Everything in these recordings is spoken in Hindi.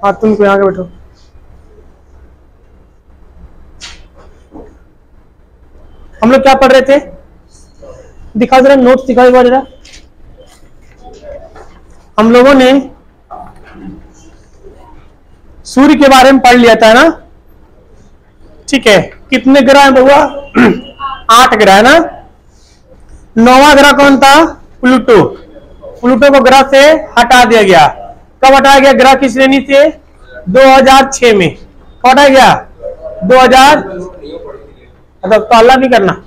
हाँ तुमको यहाँ के बैठो। हम लोग क्या पढ़ रहे थे? दिखाओ जरा, नोट्स दिखाओ एक बार जरा। हम लोगों ने सूर्य के बारे में पढ़ लिया था ना, ठीक है। कितने ग्रह हैं बउआ? 8 ग्रह है ना। 9वां ग्रह कौन था? प्लूटो। प्लूटो को ग्रह से हटा दिया गया। कब हटाया गया? ग्रह की श्रेणी से 2006 में। कब हटाया गया? 2000, मतलब तो अल्लाह नहीं करना,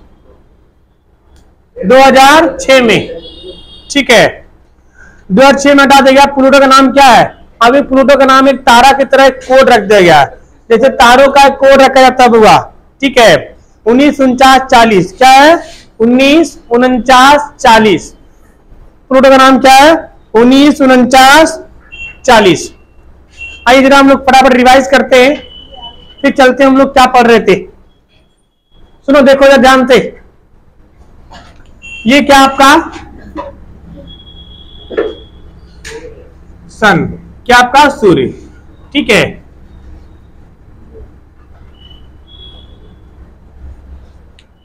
2006 में, ठीक है। 2006 में हटा दिया गया। प्लूटो का नाम क्या है? अभी प्लूटो का नाम एक तारा की तरह एक कोड रख दिया गया, जैसे तारों का एक कोड रखा जाता हुआ, ठीक है। 1949-40 क्या है? 1949-40 प्लूटो का नाम क्या है? 1949-40। आइए जरा हम लोग फटाफट रिवाइज करते हैं, फिर चलते हैं हम लोग क्या पढ़ रहे थे। सुनो, देखो जरा ध्यान से। ये क्या आपका सन, क्या आपका सूर्य, ठीक है।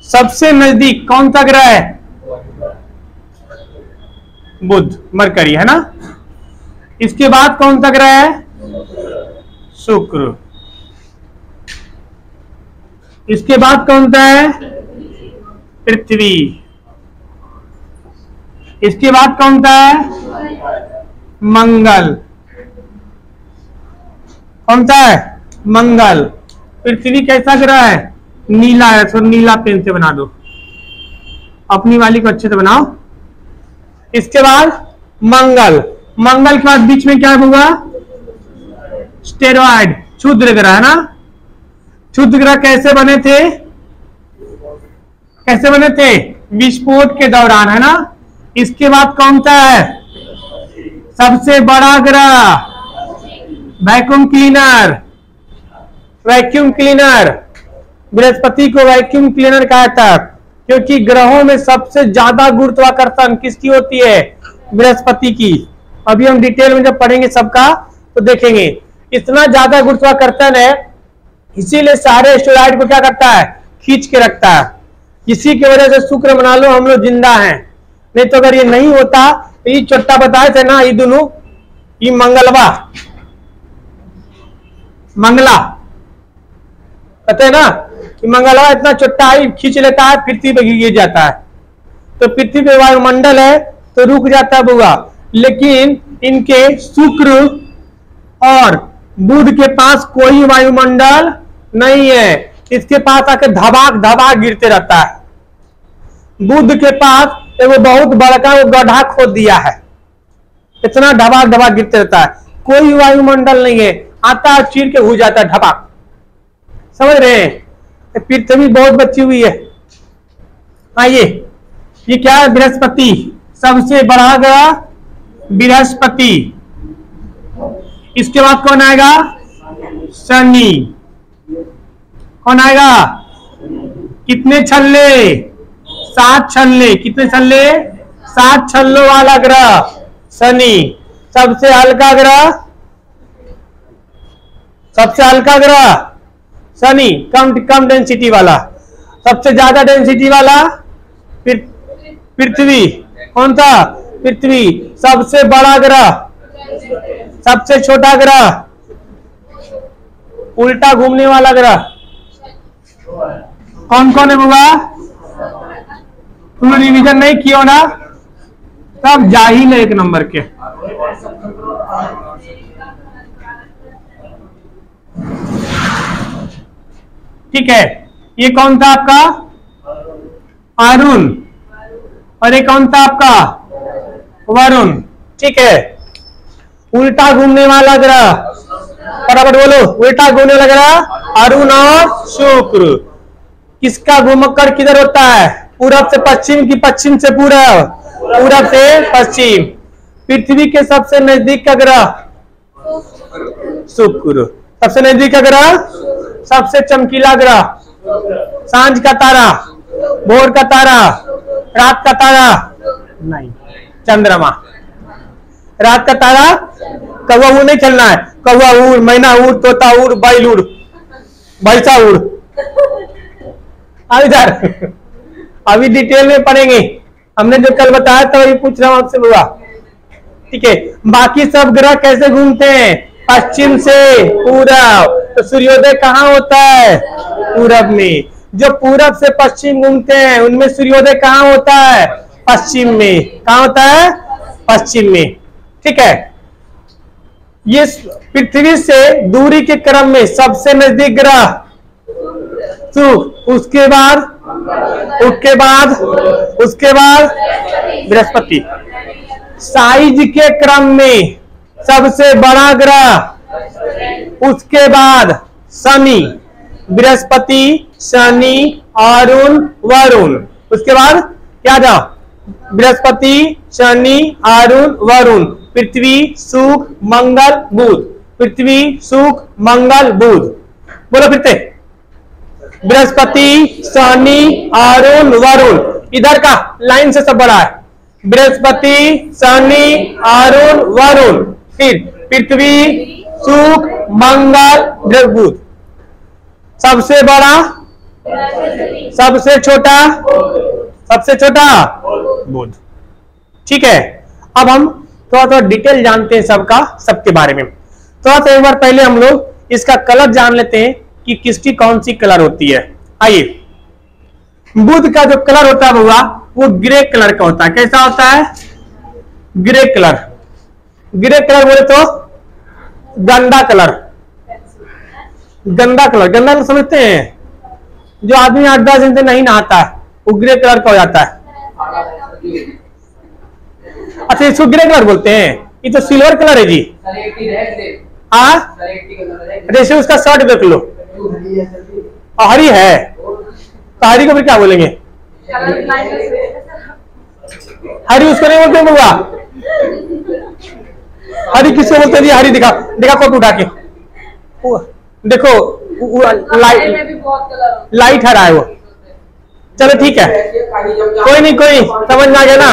सबसे नजदीक कौन सा ग्रह है? बुध, मरकरी है ना। इसके बाद कौन सा ग्रह है? शुक्र। इसके बाद कौन सा है? पृथ्वी। इसके बाद कौन सा है? मंगल। कौन सा है? मंगल। पृथ्वी कैसा ग्रह है? नीला है, तो नीला पेन से बना दो, अपनी वाली को अच्छे से बनाओ। इसके बाद मंगल। मंगल के बाद बीच में क्या होगा? स्टेरॉइड, क्षुद्र ग्रह है ना। क्षुद्र ग्रह कैसे बने थे? कैसे बने थे? विस्फोट के दौरान, है ना। इसके बाद कौन सा है? सबसे बड़ा ग्रह vacuum cleaner. Vacuum cleaner, Brihaspati को वैक्यूम क्लीनर कहा था, क्योंकि ग्रहों में सबसे ज्यादा गुरुत्वाकर्षण किसकी होती है? बृहस्पति की। अभी हम डिटेल में जब पढ़ेंगे सबका तो देखेंगे, इतना ज्यादा गुरुत्वाकर्षण है, इसीलिए सारे एस्टेरॉइड को क्या करता है? खींच के रखता है। इसी की वजह से शुक्र मना लो हम लोग जिंदा हैं, नहीं तो अगर ये नहीं होता तो ये चोट्टा बताए थे ना, ये दोनों, ये मंगलवा, मंगला कहते हैं ना, कि मंगलवा इतना चोट्टा है, खींच लेता है, पृथ्वी पे गिर जाता है। तो पृथ्वी पे वायुमंडल है तो रुक जाता है बुआ, लेकिन इनके शुक्र और बुध के पास कोई वायुमंडल नहीं है। इसके पास आके धबाक धबाक गिरते रहता है। बुध के पास वो बहुत बड़का वो गड्ढा खोद दिया है, इतना धबाक धबाक गिरते रहता है, कोई वायुमंडल नहीं है, आता है चीर के हो जाता है धबाक। समझ रहे हैं? पृथ्वी बहुत बची हुई है। आइए, ये क्या है? बृहस्पति, सबसे बड़ा ग्रह बृहस्पति। इसके बाद कौन आएगा? शनि। कौन आएगा? कितने छल्ले? 7 छल्ले। कितने छल्ले? 7 छल्लों वाला ग्रह शनि। सबसे हल्का ग्रह, सबसे हल्का ग्रह शनि, कम डेंसिटी वाला। सबसे ज्यादा डेंसिटी वाला पृथ्वी। कौन था? पृथ्वी। सबसे बड़ा ग्रह, सबसे छोटा ग्रह, उल्टा घूमने वाला ग्रह कौन कौन है बुआ? तुम रिवीजन नहीं किया ना, सब जाहिल है एक नंबर के। ठीक है, ये कौन था आपका? अरुण। और ये कौन था आपका? वरुण। ठीक है, उल्टा घूमने वाला ग्रह, फटाफट बोलो, उल्टा घूमने वाला ग्रह अरुण और शुक्र। किसका घुमक्कर किधर होता है? पूरब से पश्चिम की पश्चिम से पूरब, पूरब से पश्चिम। पृथ्वी के सबसे नजदीक का ग्रह शुक्र। सबसे नजदीक का ग्रह, सबसे चमकीला ग्रह, सांझ का तारा, भोर का तारा, रात का तारा नहीं, चंद्रमा। रात का तारा कौवा उड़ नहीं खेलना है, कौवा उड़, मैना उड़, तोता उड़, बैल उड़, भैंसा उड़। अब इधर अभी डिटेल में पढ़ेंगे, हमने जो कल बताया था वही पूछ रहा हूं आपसे बुआ, ठीक है। बाकी सब ग्रह कैसे घूमते हैं? पश्चिम से पूरब। तो सूर्योदय कहाँ होता है? पूरब में। जो पूरब से पश्चिम घूमते हैं उनमें सूर्योदय कहाँ होता है? पश्चिम में। कहाँ होता है? पश्चिम में, ठीक है। ये पृथ्वी से दूरी के क्रम में सबसे नजदीक ग्रह शुक्र, उसके बाद बृहस्पति। साइज के क्रम में सबसे बड़ा ग्रह, उसके बाद शनि, बृहस्पति, शनि, अरुण, वरुण। उसके बाद क्या था? बृहस्पति, शनि, अरुण, वरुण। पृथ्वी, शुक्र, मंगल, बुध। पृथ्वी, शुक्र, मंगल, बुध। बोलो फिर से, बृहस्पति, शनि, अरुण, वरुण। इधर का लाइन से सब बड़ा है, बृहस्पति, शनि, अरुण, वरुण। फिर पृथ्वी, शुक्र, मंगल, बुध। सबसे बड़ा, सबसे छोटा बुध, ठीक है। अब हम थोड़ा थोड़ा डिटेल जानते हैं सबके बारे में। थोड़ा सा एक बार पहले हम लोग इसका कलर जान लेते हैं कि किसकी कौन सी कलर होती है। आइए, बुध का जो कलर होता है वो ग्रे कलर का होता है। कैसा होता है? Grey colour. ग्रे कलर बोले तो गंदा कलर समझते हैं? जो आदमी 8-10 दिन से नहीं नहाता है वो ग्रे कलर का हो जाता है। अच्छा, इसको ग्रे कलर बोलते हैं? ये तो सिल्वर कलर है जी। जैसे उसका शर्ट देख लो, हरी है, तो हरी को फिर क्या बोलेंगे? हरी उसको नहीं बोलते बुआ। हरी किसको बोलते हैं जी? हरी दिखा कोट उठा के देखो, लाइट हरा है वो। चलो ठीक है, कोई समझ में आ गया ना।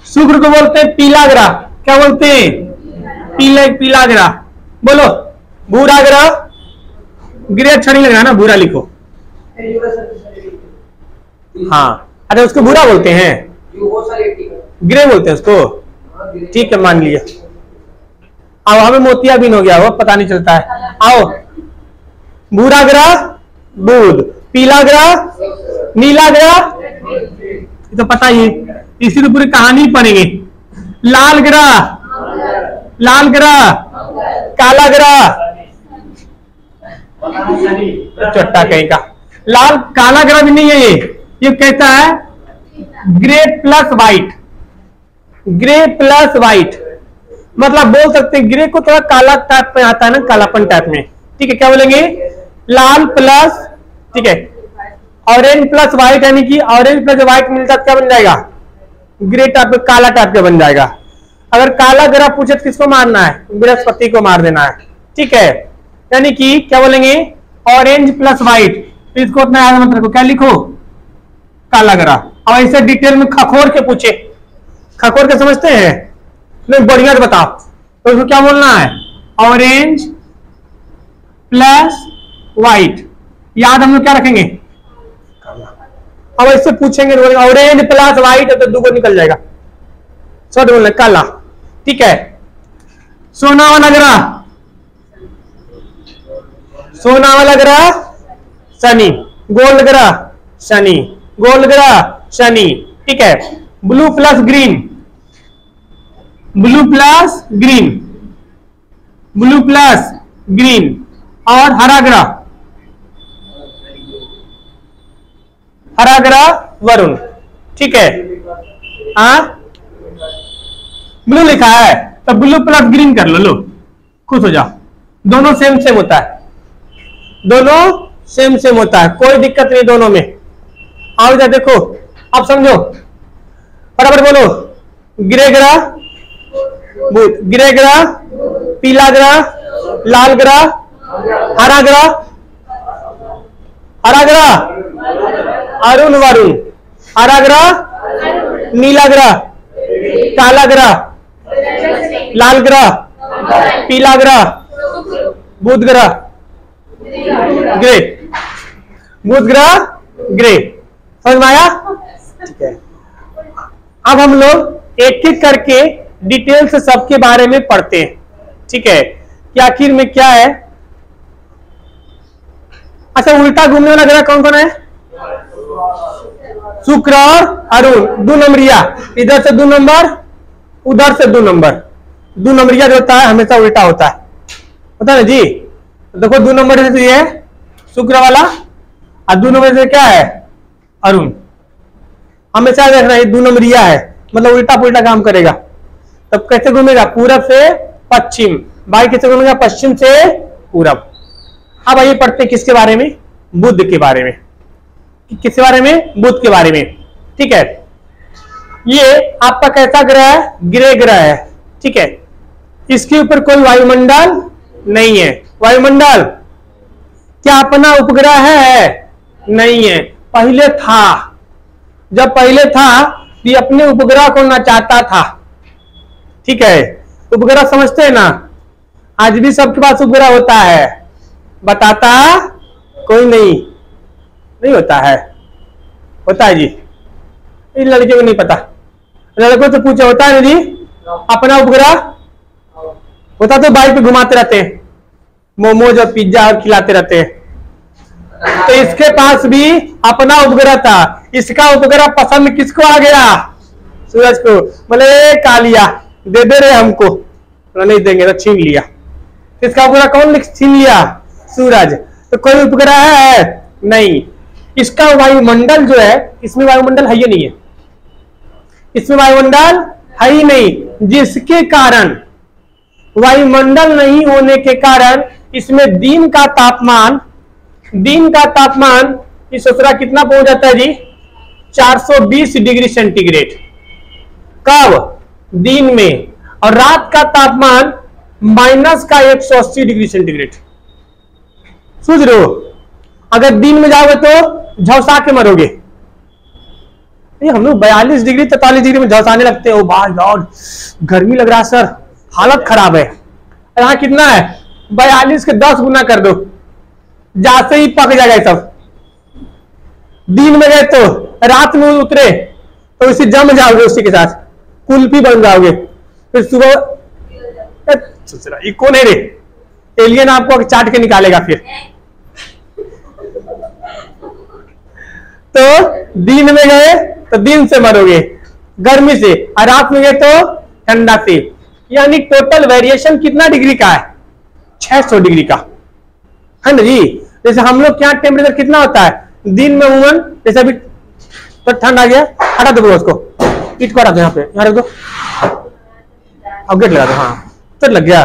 शुक्र को बोलते हैं पीला ग्रह। क्या बोलते हैं? पीला ग्रह। बोलो, भूरा ग्रह। ग्रे अच्छा नहीं लग रहा ना, भूरा लिखो। हाँ, अच्छा उसको भूरा बोलते हैं, ग्रे बोलते हैं उसको, ठीक है, मान लिया। अब हमें मोतियाबिंद हो गया, वो पता नहीं चलता है। आओ, भूरा ग्रह बुध, पीला ग्रह, नीला ग्रह तो पता ही, इसी तो पूरी कहानी पढ़ेंगे। लाल ग्रह, काला ग्रह, चट्टा कहीं का। काला ग्रह भी नहीं है ये कहता है ग्रे प्लस व्हाइट। मतलब बोल सकते हैं ग्रे को थोड़ा काला टाइप में आता है ना, कालापन टाइप में, ठीक है। क्या बोलेंगे? लाल प्लस, ठीक है, ऑरेंज प्लस व्हाइट, यानी कि ऑरेंज प्लस व्हाइट मिलता क्या बन जाएगा? ग्रे टाइप, काला टाइप का बन जाएगा। अगर काला ग्रह पूछे तो किसको मारना है? बृहस्पति को मार देना है, ठीक है। यानी कि क्या बोलेंगे? Orange plus white. तो इसको उतना याद मत रखो, क्या लिखो? काला ग्रह। अब ऐसे डिटेल में खखोर के पूछे, खखोर के समझते हैं? नहीं, बढ़िया से बताओ। तो इसको क्या बोलना है? Orange plus white. याद हम लोग क्या रखेंगे? अब इससे पूछेंगे ऑरेंज प्लस व्हाइट, तो दो निकल जाएगा। शॉर्ट बोलना काला, ठीक है। सोना वाला ग्रह शनि, गोल्ड ग्रह शनि, ठीक है। ब्लू प्लस ग्रीन और हरा ग्रह वरुण, ठीक है। ब्लू लिखा है तो ब्लू प्लस ग्रीन कर लो, खुश हो जाओ। दोनों सेम होता है, कोई दिक्कत नहीं दोनों में। आओ इधर देखो, अब समझो, बराबर बोलो। ग्रे ग्रह पीला ग्रह, लाल ग्रह, हरा ग्रह, अरुण वरुण, हरा ग्रह, नीला ग्रह, काला ग्रह, लाल ग्रह, पीला ग्रह, बुध ग्रह, ग्रे, बुध ग्रह ग्रे। समझ में आया? ठीक है, अब हम लोग एक एक करके डिटेल से सबके बारे में पढ़ते हैं। ठीक है, कि आखिर में क्या है। अच्छा, उल्टा घूमने वाला ग्रह कौन कौन है? शुक्र और अरुण, 2 नंबरिया, इधर से 2 नंबर, उधर से 2 नंबर। 2 नंबरिया जो होता है हमेशा उल्टा होता है, पता है जी। देखो 2 नंबर से ये है शुक्र वाला, और 2 नंबर से क्या है? अरुण। हमेशा देखना ये 2 नंबरिया है, मतलब उल्टा पुल्टा काम करेगा। तब कैसे घूमेगा? पूरब से पश्चिम। बाई कैसे घूमेगा? पश्चिम से पूरब। अब आइए पढ़ते हैं किसके बारे में? बुध के बारे में। किसके बारे में? बुध के बारे में। ठीक है, ये आपका कैसा ग्रह है? ग्रे ग्रह है। ठीक है, इसके ऊपर कोई वायुमंडल नहीं है। वायुमंडल क्या अपना उपग्रह है? नहीं है। पहले था, जब पहले था ये अपने उपग्रह को नचाता था। ठीक है, उपग्रह समझते हैं ना? आज भी सबके पास उपग्रह होता है, बताता कोई नहीं होता है। होता है जी, इन लड़कियों को नहीं पता। लड़कों से पूछे होता है ना जी अपना उपग्रह? होता तो बाइक पे घुमाते रहते हैं, मोमोज और पिज्जा और खिलाते रहते हैं। तो इसके पास भी अपना उपग्रह था। इसका उपग्रह पसंद किसको आ गया? सूरज को। बोले कालिया दे दे रहे हमको, नहीं देंगे तो छीन लिया। इसका उपग्रह कौन छीन लिया? सूरज। तो कोई उपग्रह है नहीं। इसका वायुमंडल जो है, इसमें वायुमंडल है ही नहीं है, इसमें वायुमंडल है ही नहीं, जिसके कारण वायुमंडल नहीं होने के कारण इसमें दिन का तापमान इस ससुरा कितना पहुंच जाता है जी? 420 डिग्री सेंटीग्रेड। कब? दिन में। और रात का तापमान माइनस का 180 डिग्री सेंटीग्रेड। समझ रहे हो? अगर दिन में जाओगे तो झौसा के मरोगे। ये हम लोग 42 डिग्री 43 डिग्री में झौसाने लगते हो। भाई गॉड गर्मी लग रहा है सर, हालत खराब है। यहाँ कितना है? 42 के 10 गुना कर दो, जाते ही पक जाएगा ये सब। दिन में गए तो, रात में उतरे तो उसी जम जाओगे, उसी के साथ कुल्फी बन जाओगे। फिर सुबह ये कौन है रे? एलियन आपको चाट के निकालेगा फिर। तो दिन में गए तो दिन से मरोगे गर्मी से, और रात में गए तो ठंडा से। यानी टोटल वेरिएशन कितना डिग्री का है? 600 डिग्री का है ना जी। जैसे हम लोग क्या टेम्परेचर कितना होता है दिन में उमन? जैसे अभी तो ठंड आ गया, हटा दो उसको, ईट को रख दो, यहाँ पे यहाँ रख दो, अब गेट लगा दो। हाँ तो लग गया।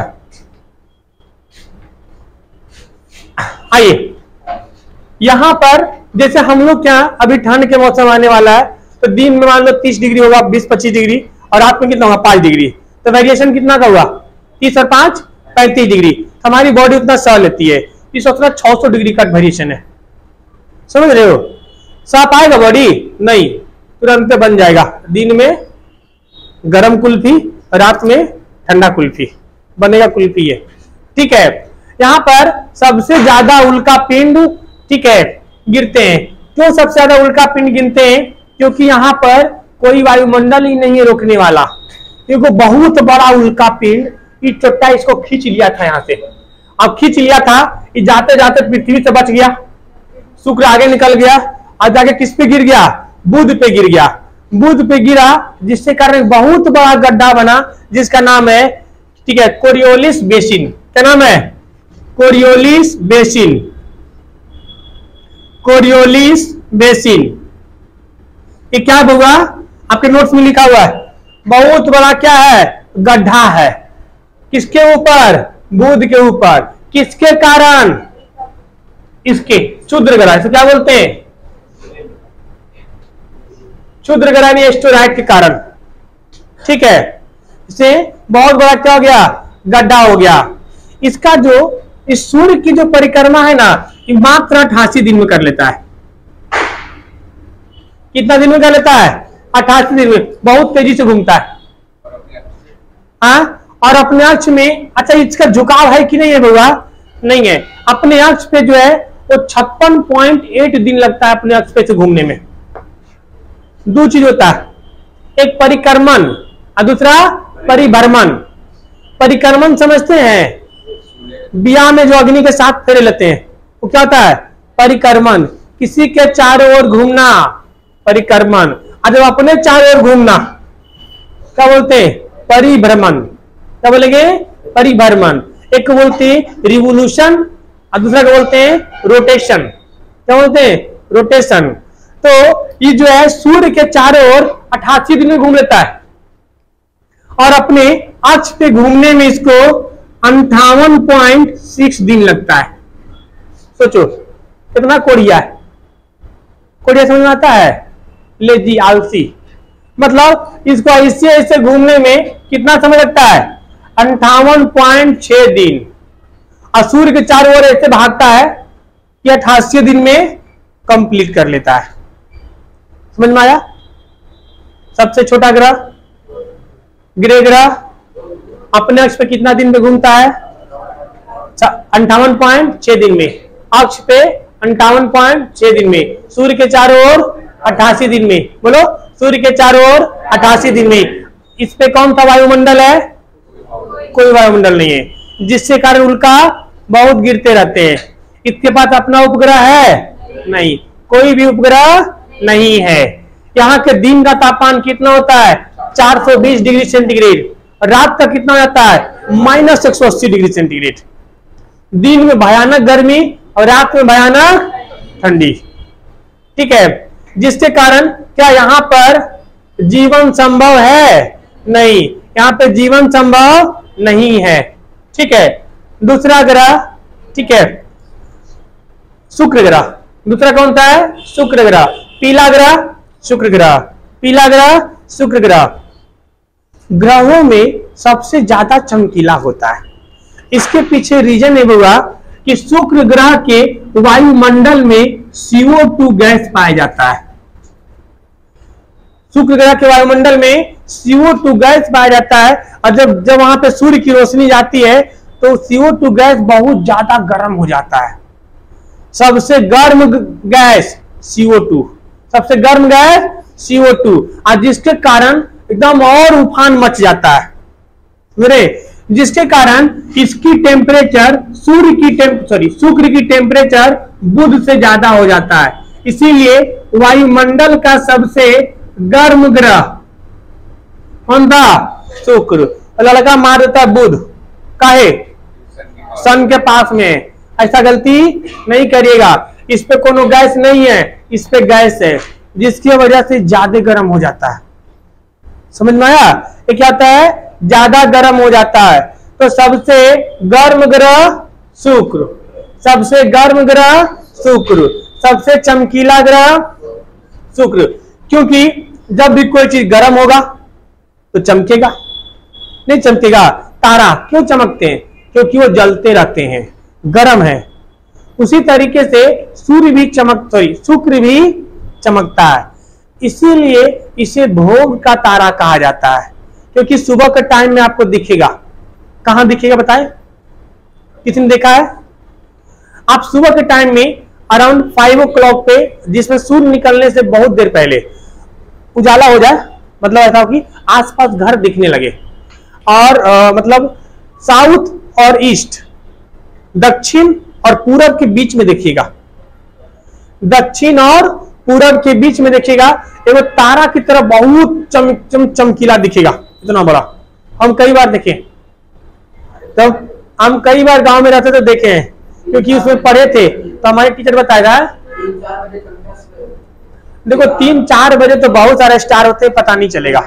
आइए यहां पर जैसे हम लोग क्या, अभी ठंड के मौसम आने वाला है, तो दिन में मान लो 30 डिग्री होगा, 20-25 डिग्री, और रात में कितना होगा? 5 डिग्री। तो वेरिएशन कितना का हुआ? 30 और 5 35 डिग्री। हमारी बॉडी उतना सह लेती है। इस 600 डिग्री का वेरिएशन है। समझ रहे हो? सह पाएगा बॉडी? नहीं, तुरंत बन जाएगा। दिन में गरम कुल्फी, रात में ठंडा कुल्फी बनेगा। कुल्फी है। ठीक है, यहां पर सबसे ज्यादा उल्का पिंड, ठीक है, गिरते हैं। क्यों सबसे ज्यादा उल्का पिंड गिरते हैं? क्योंकि यहां पर कोई वायुमंडल ही नहीं है रोकने वाला। क्योंकि बहुत बड़ा उल्का पिंड, ये चोट्टा इसको खींच लिया था यहां से। अब खींच लिया था, ये जाते जाते पृथ्वी से बच गया, शुक्र आगे निकल गया, और जाके किस पे गिर गया? बुध पे गिर गया। बुध पे गिरा, जिसके कारण बहुत बड़ा गड्ढा बना, जिसका नाम है, ठीक है, कोरियोलिस बेसिन। क्या नाम है? Coriolis basin. Coriolis basin. ये क्या होगा? आपके नोट्स में लिखा हुआ है, बहुत बड़ा क्या है? गड्ढा है। किसके ऊपर? बुध के ऊपर। किसके कारण? इसके क्षुद्र ग्रह, इसे क्या बोलते हैं? क्षुद्र ग्रह यानी एस्टेरॉयड के कारण। ठीक है, इसे बहुत बड़ा क्या हो गया? गड्ढा हो गया। इसका जो इस सूर्य की जो परिक्रमा है ना, ये मात्र 88 दिन में कर लेता है। कितना दिन में कर लेता है? 88 दिन में। बहुत तेजी से घूमता है। हाँ, और अपने अक्ष में, अच्छा इसका झुकाव है कि नहीं है बउआ? नहीं है। अपने अक्ष पे जो है वो 56.8 दिन लगता है अपने अक्ष पे से घूमने में। दो चीज होता है, एक परिक्रमण और दूसरा परिभ्रमण। परिक्रमण समझते हैं? बिया में जो अग्नि के 7 फेरे लेते हैं वो क्या होता है? परिक्रमण। किसी के चारों ओर घूमना, परिक्रमण। और जब अपने चारों ओर घूमना क्या बोलते हैं? परिभ्रमण। क्या बोलेंगे? परिभ्रमण। एक को बोलते हैं रिवोल्यूशन और दूसरा को बोलते हैं रोटेशन। क्या बोलते हैं? रोटेशन। तो ये जो है सूर्य के चारों ओर 88 दिन में घूम लेता है और अपने अक्ष पे घूमने में इसको 58.6 दिन लगता है। सोचो कितना कोढ़िया है। कोढ़िया समझ में आता है? लेजी, आलसी। मतलब इसको ऐसे ऐसे घूमने में कितना समय लगता है? 58.6 दिन। और सूर्य के चारों ओर ऐसे भागता है कि 88 दिन में कंप्लीट कर लेता है। समझ में आया? सबसे छोटा ग्रह गृह ग्रह अपने अक्ष पे कितना दिन में घूमता है? 58.6 दिन में। अक्ष पे 58.6 दिन में। सूर्य के चारों ओर 88 दिन में। बोलो, सूर्य के चारों ओर 88 दिन में। इस पे कौन सा वायुमंडल है? कोई वायुमंडल नहीं है, जिससे कारण उल्का बहुत गिरते रहते हैं। इसके पास अपना उपग्रह है? नहीं, कोई भी उपग्रह नहीं है। यहाँ के दिन का तापमान कितना होता है? 420 डिग्री सेंटीग्रेड। रात का कितना जाता है? -180 डिग्री सेंटीग्रेड। दिन में भयानक गर्मी और रात में भयानक ठंडी। ठीक है, जिसके कारण क्या यहाँ पर जीवन संभव है? नहीं, यहाँ पे जीवन संभव नहीं है। ठीक है, दूसरा ग्रह, ठीक है, शुक्र ग्रह। दूसरा कौन सा है? शुक्र ग्रह। पीला ग्रह शुक्र ग्रह, पीला ग्रह शुक्र ग्रह। ग्रहों में सबसे ज्यादा चमकीला होता है। इसके पीछे रीजन है बुआ कि शुक्र ग्रह के वायुमंडल में CO2 गैस पाया जाता है। शुक्र ग्रह के वायुमंडल में CO2 गैस पाया जाता है और जब वहां पे सूर्य की रोशनी जाती है तो CO2 गैस बहुत ज्यादा गर्म हो जाता है। सबसे गर्म गैस CO2, सबसे गर्म गैस CO2, और जिसके कारण एकदम और उफान मच जाता है मेरे, जिसके कारण इसकी टेम्परेचर शुक्र की टेम्परेचर बुध से ज्यादा हो जाता है। इसीलिए वायुमंडल का सबसे गर्म ग्रह कौन था? शुक्र। लड़का मार देता है बुध। काहे? सन के पास में है। ऐसा गलती नहीं करिएगा। इस पे कोनो गैस नहीं है, इस पे गैस है, जिसकी वजह से ज्यादा गर्म हो जाता है। समझ में आया? ये क्या होता है? ज्यादा गर्म हो जाता है। तो सबसे गर्म ग्रह शुक्र, सबसे गर्म ग्रह शुक्र, सबसे चमकीला ग्रह शुक्र। क्योंकि जब भी कोई चीज गर्म होगा तो चमकेगा, नहीं चमकेगा? तारा क्यों चमकते हैं? क्योंकि वो जलते रहते हैं, गर्म है। उसी तरीके से सूर्य भी शुक्र भी चमकता है। इसीलिए इसे भोग का तारा कहा जाता है, क्योंकि सुबह के टाइम में आपको दिखेगा। कहां दिखेगा बताएं? किसी ने देखा है? आप सुबह के टाइम में अराउंड 5 o'clock पे, जिसमें सूर्य निकलने से बहुत देर पहले उजाला हो जाए, मतलब ऐसा हो कि आसपास घर दिखने लगे, और मतलब साउथ और ईस्ट, दक्षिण और पूरब के बीच में देखिएगा, दक्षिण और पूरब के बीच में देखिएगा एक तारा की तरह बहुत चमकीला दिखेगा, इतना बड़ा। हम कई बार देखे, तब हम कई बार गांव में रहते तो देखे हैं, क्योंकि उसमें पढ़े थे। तो हमारे टीचर बताएगा, देखो 3-4 बजे तो बहुत सारे स्टार होते हैं, पता नहीं चलेगा।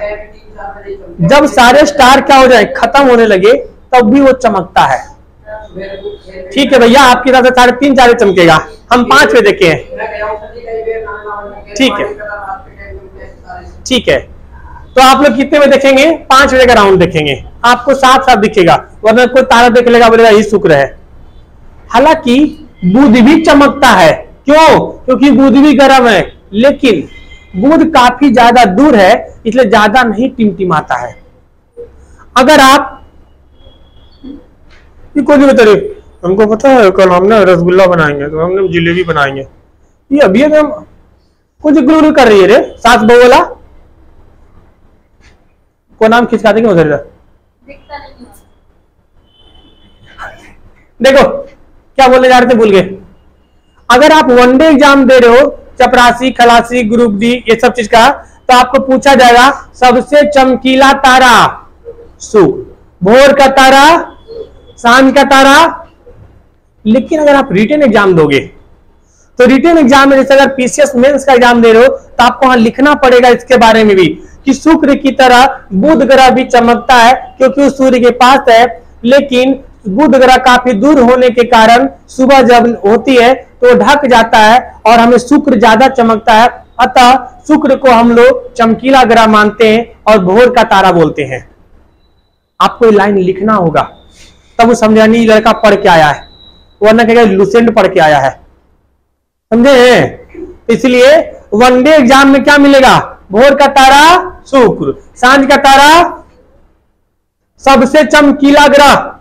जब सारे स्टार क्या हो जाए, खत्म होने लगे, तब भी वो चमकता है। ठीक है भैया, आपकी तरफ से 3-4 चमकेगा, हम 5 बजे देखे हैं। ठीक है, ठीक है। तो आप लोग कितने में देखेंगे? 5 बजे का राउंड देखेंगे, आपको साफ साफ दिखेगा, वरना कोई तारा देख लेगा, बोलेगा ये शुक्र है। हालांकि बुध भी चमकता है। क्यों? क्योंकि बुध भी गर्म है, लेकिन बुध काफी ज्यादा दूर है, इसलिए ज्यादा नहीं टिमटिमाता है। अगर आप कि कोई नहीं बता रहे, हमको पता है कल हमने रसगुल्ला बनाएंगे, तो हमने जलेबी बनाएंगे। ये अभी हम कुछ गुलगुल कर रही है रे, सास बहू वाला को नाम खिंचका देंगे उधर इधर। देखो क्या बोलने जा रहे थे, भूल गए। अगर आप वनडे एग्जाम दे रहे हो, चपरासी, खलासी, ग्रुप डी, ये सब चीज का, तो आपको पूछा जाएगा सबसे चमकीला तारा शुक्र, भोर का तारा, सांझ का तारा। लेकिन अगर आप रिटन एग्जाम दोगे, तो रिटन एग्जाम में जैसे अगर पीसीएस मेंस का एग्जाम दे रहे हो, तो आपको वहां लिखना पड़ेगा इसके बारे में भी कि शुक्र की तरह बुध ग्रह भी चमकता है, क्योंकि वो सूर्य के पास है। लेकिन बुध ग्रह काफी दूर होने के कारण सुबह जब होती है तो ढक जाता है और हमें शुक्र ज्यादा चमकता है। अतः शुक्र को हम लोग चमकीला ग्रह मानते हैं और भोर का तारा बोलते हैं। आपको ये लाइन लिखना होगा, तब वो समझा नहीं लड़का पढ़ के आया है, वरना कहेगा लुसेंट पढ़ के आया है। समझे? इसलिए वनडे एग्जाम में क्या मिलेगा? भोर का तारा शुक्र, सांझ का तारा सबसे चमकीला ग्रह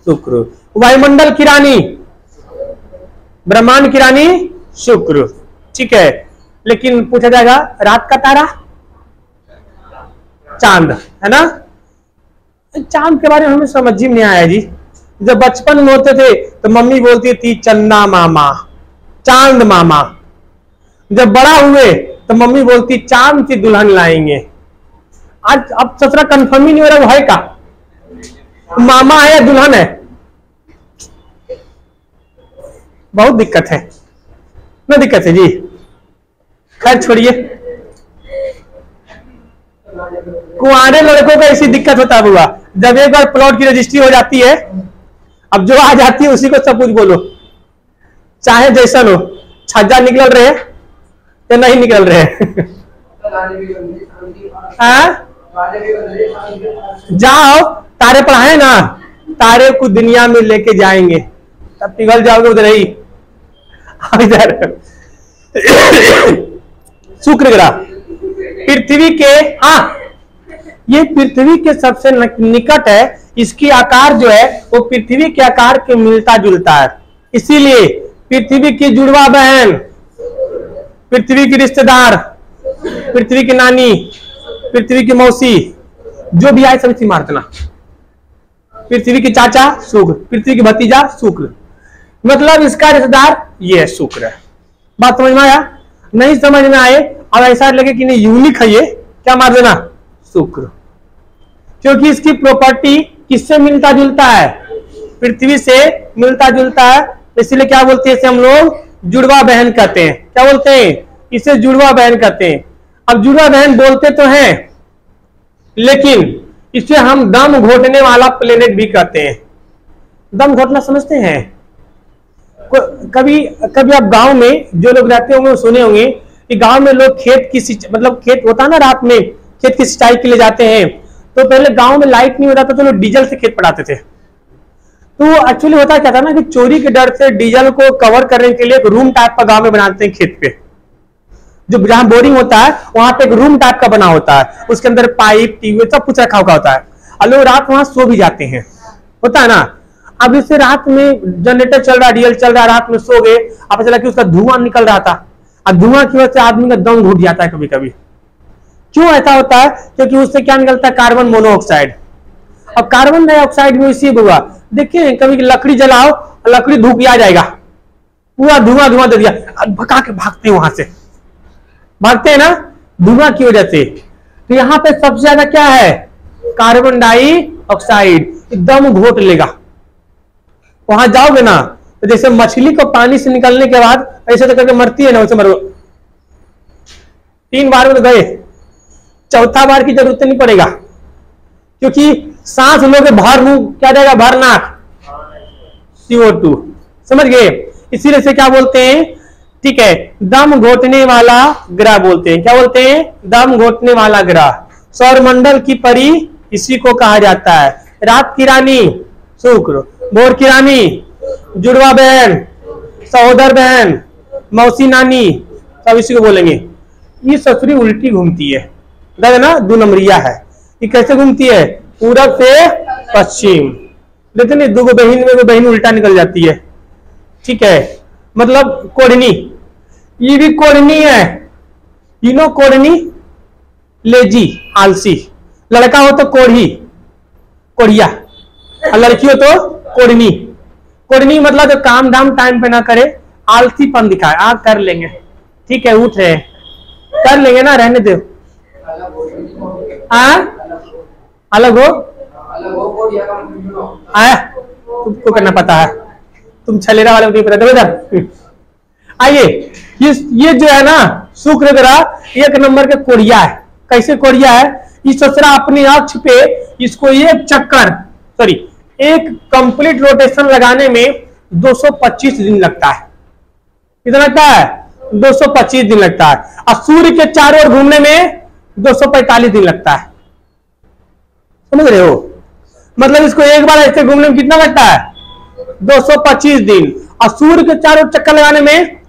शुक्र, वायुमंडल की रानी, ब्रह्मांड की रानी शुक्र। ठीक है, लेकिन पूछा जाएगा रात का तारा चांद, है ना? चांद के बारे में हमें समझ ही नहीं आया जी। जब बचपन में होते थे तो मम्मी बोलती थी चन्ना मामा, चांद मामा। जब बड़ा हुए तो मम्मी बोलती चांद की दुल्हन लाएंगे। आज अब ससुरा कंफर्म ही नहीं हो रहा वो है का, मामा है या दुल्हन है। बहुत दिक्कत है ना, दिक्कत है जी। खैर छोड़िए, कुंवारे लड़कों का ऐसी दिक्कत होता है बुआ, जब एक बार प्लॉट की रजिस्ट्री हो जाती है, अब जो आ जाती है उसी को सब कुछ बोलो, चाहे जैसा हो, छज्जा निकल रहे या नहीं निकल रहे। जाओ तारे पढ़ाए ना, तारे को दुनिया में लेके जाएंगे, तब पिघल जाओगे उधर ही। इधर शुक्र ग्रह पृथ्वी के, हाँ ये पृथ्वी के सबसे निकट है। इसकी आकार जो है वो पृथ्वी के आकार के मिलता जुलता है, इसीलिए पृथ्वी की जुड़वा बहन, पृथ्वी की रिश्तेदार, पृथ्वी की नानी, पृथ्वी की मौसी, जो भी आए सभी मार देना। पृथ्वी की चाचा शुक्र, पृथ्वी की भतीजा शुक्र, मतलब इसका रिश्तेदार ये शुक्र है। बात समझ में आया? नहीं समझ में आए और ऐसा लगे कि नहीं यूनिक है ये, क्या मार देना? शुक्र, क्योंकि इसकी प्रॉपर्टी किससे मिलता जुलता है? पृथ्वी से मिलता जुलता है, इसलिए क्या बोलते हैं इसे हम लोग? जुड़वा बहन कहते हैं। क्या बोलते हैं? इसे जुड़वा बहन कहते हैं। अब जुड़वा बहन बोलते तो हैं, लेकिन इसे हम दम घोटने वाला प्लेनेट भी कहते हैं। दम घोटना समझते हैं? कभी कभी आप गांव में जो लोग रहते होंगे वो सुने होंगे कि गांव में लोग खेत की मतलब खेत होता है ना, रात में खेत की सिंचाई के लिए जाते हैं, तो पहले गांव में लाइट नहीं होता था तो लोग डीजल से खेत पटाते थे। तो एक्चुअली होता क्या था ना कि चोरी के डर से डीजल को कवर करने के लिए एक रूम टाइप का गांव में बनाते हैं खेत पे, जो जहां बोरिंग होता है वहां पे एक रूम टाइप का बना होता है, उसके अंदर पाइप टीवी सब कुछ रखा हुआ होता है, और लोग रात वहां सो भी जाते हैं, होता है ना। अब इससे रात में जनरेटर चल रहा है, डीजल चल रहा है, रात में सो गए, पता चला कि उसका धुआं निकल रहा था, और धुआं की वजह से आदमी का दम घुट जाता है कभी कभी। क्यों ऐसा होता है? क्योंकि उससे क्या निकलता है? Carbon monoxide. अब कार्बन डाइऑक्साइड में इसी हुआ, देखिए कभी लकड़ी जलाओ, लकड़ी धूप आ जाएगा, पूरा धुआं धुआं दे दिया, भगा के भागते हैं, वहां से भागते हैं ना धुआं की वजह से। तो यहाँ पे सबसे ज्यादा क्या है? कार्बन डाइऑक्साइड, एकदम घोट लेगा। वहां जाओगे ना तो जैसे मछली को पानी से निकलने के बाद ऐसे तो करके मरती है ना, वैसे मरो। 3 बार में तो गए, चौथा बार की जरूरत नहीं पड़ेगा, क्योंकि सांस लोगे भर मुंह, क्या जाएगा? भर नाक, CO2। समझ गए? इसीलिए से क्या बोलते हैं? ठीक है, दम घोटने वाला ग्रह बोलते हैं। क्या बोलते हैं? दम घोटने वाला ग्रह। सौरमंडल की परी इसी को कहा जाता है। रात की रानी शुक्र, भोर की रानी जुड़वा बहन, सहोदर बहन, मौसी नानी, सब इसी को बोलेंगे। ये ससुरी उल्टी घूमती है, ना 2 नंबरिया है। ये कैसे घूमती है? पूरब से पश्चिम, देखते नहीं, दो बहन में बहन उल्टा निकल जाती है, ठीक है, मतलब कोढ़नी, ये भी कोढ़नी है, यू नो कोढ़नी, लेजी, आलसी, लड़का हो तो कोढ़ी, कोढ़िया, और लड़की हो तो कोढ़नी। कोढ़नी मतलब जो काम धाम टाइम पे ना करे, आलसीपन दिखाए, आ कर लेंगे, ठीक है, उठ रहे कर लेंगे ना, रहने दो। अलग हो आया, तुमको करना पता है, तुम छलेरा वाले को नहीं पता। देखो आइए, ये जो है ना शुक्र ग्रह एक नंबर के कोढ़िया है। कैसे कोढ़िया है? ये सोच रहा अपनी अक्ष पे इसको एक चक्कर, सॉरी एक कंप्लीट रोटेशन लगाने में 225 दिन लगता है। कितना लगता है? 225 दिन लगता है। और सूर्य के चारों ओर घूमने में 245 दिन लगता है। समझ रहे हो? मतलब इसको एक बार ऐसे घूमने में कितना लगता है? 225 दिन। और सूर्य के चारों चक्कर लगाने में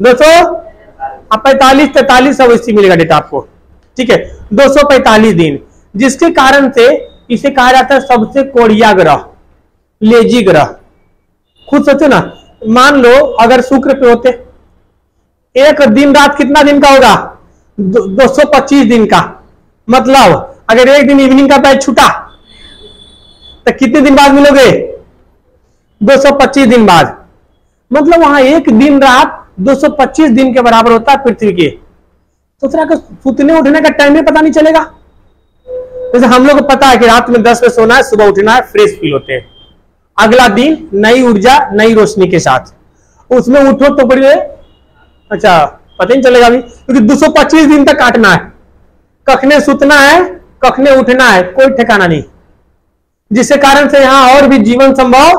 245, 43 अवश्य मिलेगा डेटा आपको, ठीक है, 245 दिन। जिसके कारण से इसे कहा जाता है सबसे कोढ़िया ग्रह, लेजी ग्रह। खुद सोचो ना, मान लो अगर शुक्र पे होते, एक दिन रात कितना दिन का होगा? 225 दिन का। मतलब अगर एक दिन इवनिंग का बैच छूटा तो कितने दिन बाद मिलोगे? 225 दिन बाद। मतलब वहां एक दिन रात 225 दिन के बराबर होता है पृथ्वी के। तो तरह का सुतने उठने का टाइम भी पता नहीं चलेगा। जैसे हम लोग को पता है कि रात में 10 बजे सोना है, सुबह उठना है, फ्रेश फील होते हैं, अगला दिन नई ऊर्जा नई रोशनी के साथ। उसमें उठो तो बड़ी अच्छा पता नहीं चलेगा अभी, क्योंकि 225 दिन तक काटना है। कखने सुतना है, कखने उठना है, कोई ठिकाना नहीं। जिसके कारण से यहां और भी जीवन संभव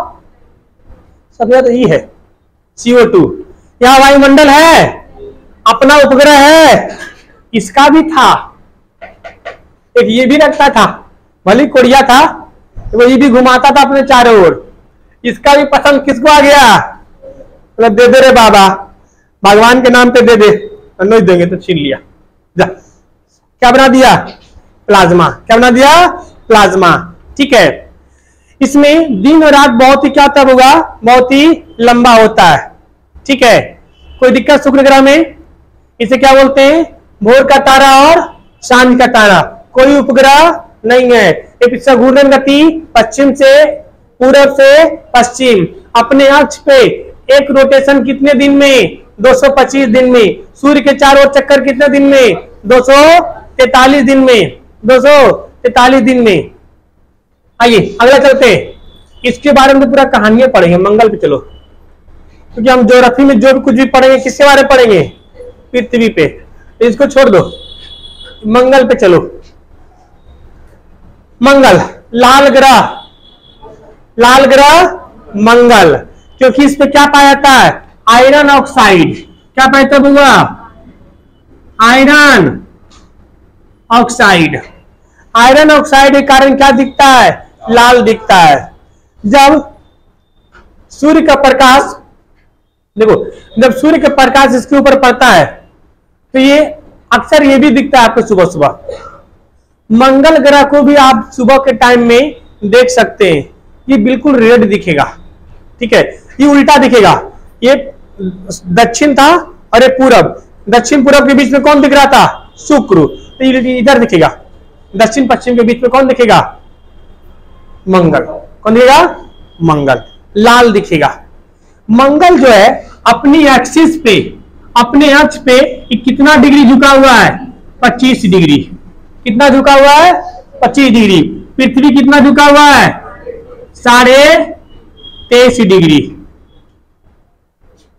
सबसे ज्यादा ये है CO2। यहां वायुमंडल है, अपना उपग्रह है, इसका भी था, एक ये भी रखता था, भले कोढ़िया था, वो ये भी घुमाता था अपने चारों ओर। इसका भी पसंद किसको आ गया? मतलब दे दे रे बाबा, भगवान के नाम पे दे दे, नहीं देंगे तो छीन लिया। जा, क्या बना दिया? प्लाज्मा। क्या बना दिया? प्लाज्मा, ठीक है। इसमें दिन और रात बहुत ही क्या तब होगा? बहुत ही लंबा होता है, ठीक है। कोई दिक्कत शुक्र ग्रह में? इसे क्या बोलते हैं? भोर का तारा और सांझ का तारा। कोई उपग्रह नहीं है। इसका घूर्णन गति पश्चिम से पूरब से पश्चिम। अपने अक्ष पे एक रोटेशन कितने दिन में? 225 दिन में। सूर्य के चारों ओर चक्कर कितने दिन में? 243 दिन में। 243 दिन में। आइए अगला चलते हैं। इसके बारे में तो पूरा कहानियां पढ़ेंगे। मंगल पे चलो, क्योंकि हम ज्योग्राफी में जो भी कुछ भी पढ़ेंगे किसके बारे में पढ़ेंगे? पृथ्वी पे। इसको छोड़ दो, मंगल पे चलो। मंगल लाल ग्रह, लाल ग्रह मंगल, क्योंकि इस पे क्या पाया जाता है? Iron oxide. क्या पाया जाता होगा? Iron oxide. आयरन ऑक्साइड के कारण क्या दिखता है? लाल दिखता है। जब सूर्य का प्रकाश, देखो जब सूर्य का प्रकाश इसके ऊपर पड़ता है तो ये अक्सर ये भी दिखता है आपको सुबह सुबह। मंगल ग्रह को भी आप सुबह के टाइम में देख सकते हैं, ये बिल्कुल रेड दिखेगा, ठीक है। ये उल्टा दिखेगा, ये दक्षिण था और ये पूरब। दक्षिण पूरब के बीच में कौन दिख रहा था? शुक्र। तो इधर दिखेगा, दक्षिण पश्चिम के बीच में कौन दिखेगा? मंगल। कौन दिखेगा? मंगल। लाल दिखेगा। मंगल जो है अपनी एक्सिस पे, अपने अक्ष पे कितना डिग्री झुका हुआ है? 25 डिग्री। कितना झुका हुआ है? 25 डिग्री। पृथ्वी कितना झुका हुआ है? 23.5 डिग्री।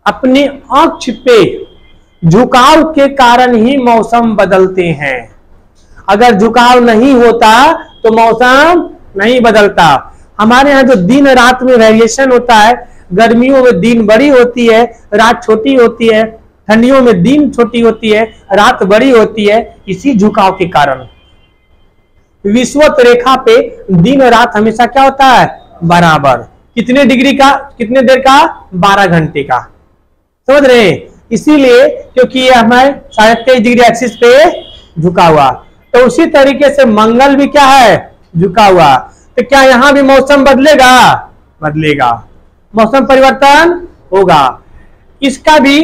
अपने अक्ष पे झुकाव के कारण ही मौसम बदलते हैं। अगर झुकाव नहीं होता तो मौसम नहीं बदलता। हमारे यहाँ जो दिन रात में वेरिएशन होता है, गर्मियों में दिन बड़ी होती है, रात छोटी होती है, ठंडियों में दिन छोटी होती है, रात बड़ी होती है, इसी झुकाव के कारण। विषुवत रेखा पे दिन और रात हमेशा क्या होता है? बराबर। कितने डिग्री का? कितने देर का? 12 घंटे का। समझ रहे हैं? इसीलिए क्योंकि ये हमारे 23.5 डिग्री एक्सिस पे झुका हुआ। तो उसी तरीके से मंगल भी क्या है? झुका हुआ। तो क्या यहां भी मौसम बदलेगा? बदलेगा, मौसम परिवर्तन होगा। इसका भी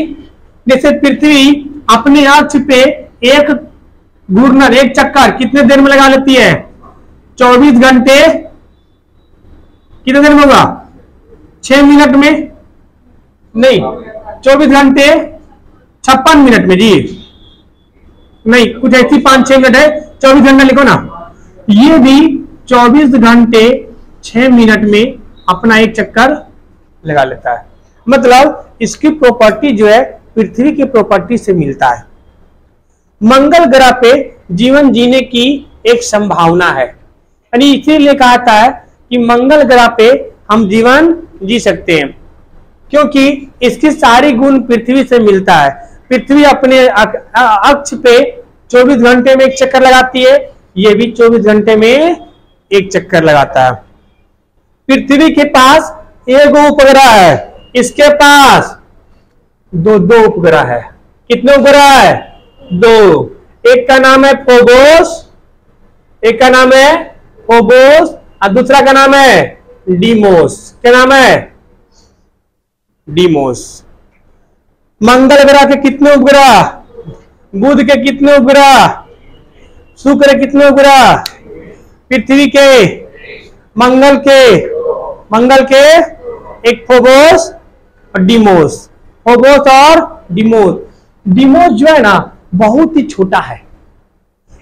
जैसे पृथ्वी अपने अक्ष पे एक घूर्णन, एक चक्कर कितने देर में लगा लेती है? 24 घंटे कितने देर में होगा? 6 मिनट में नहीं, 24 घंटे 56 मिनट में जी, नहीं कुछ ऐसी 5-6 मिनट है, 24 घंटा लिखो ना। ये भी 24 घंटे 6 मिनट में अपना एक चक्कर लगा लेता है। मतलब इसकी प्रॉपर्टी जो है पृथ्वी की प्रॉपर्टी से मिलता है। मंगल ग्रह पे जीवन जीने की एक संभावना है, यानी इसीलिए कहता है कि मंगल ग्रह पे हम जीवन जी सकते हैं, क्योंकि इसकी सारी गुण पृथ्वी से मिलता है। पृथ्वी अपने अक्ष पे 24 घंटे में एक चक्कर लगाती है, ये भी 24 घंटे में एक चक्कर लगाता है। पृथ्वी के पास एक उपग्रह है, इसके पास दो उपग्रह है। कितने उपग्रह है? 2। एक का नाम है फोबोस, एक का नाम है फोबोस और दूसरा का नाम है डीमोस। क्या नाम है? डीमोस। मंगल ग्रह के कितने उपग्रह? बुध के कितने उपग्रह? शुक्र के कितने उपग्रह? पृथ्वी के, मंगल के एक फोबोस और डीमोस। फोबोस और डीमोस। डीमोस जो है ना बहुत ही छोटा है,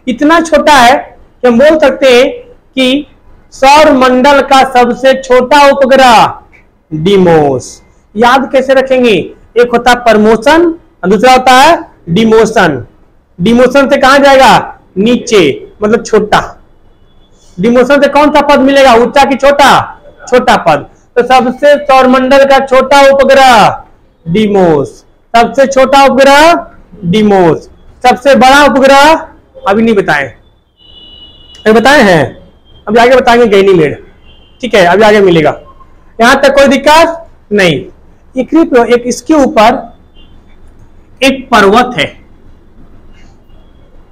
इतना छोटा है कि हम बोल सकते हैं कि सौर मंडल का सबसे छोटा उपग्रह डीमोस। याद कैसे रखेंगे? एक होता है परमोशन और दूसरा होता है डिमोशन। डिमोशन से कहां जाएगा? नीचे, मतलब छोटा। डिमोशन से कौन सा पद मिलेगा? ऊंचा कि छोटा? छोटा पद। तो सबसे सौरमंडल का छोटा उपग्रह डीमोस, सबसे छोटा उपग्रह डीमोस, सबसे बड़ा उपग्रह अभी नहीं बताए, अभी बताए हैं, अभी आगे बताएंगे गैनीमेड। ठीक है, अभी आगे मिलेगा, यहां तक कोई दिक्कत नहीं। एक इसके ऊपर एक पर्वत है,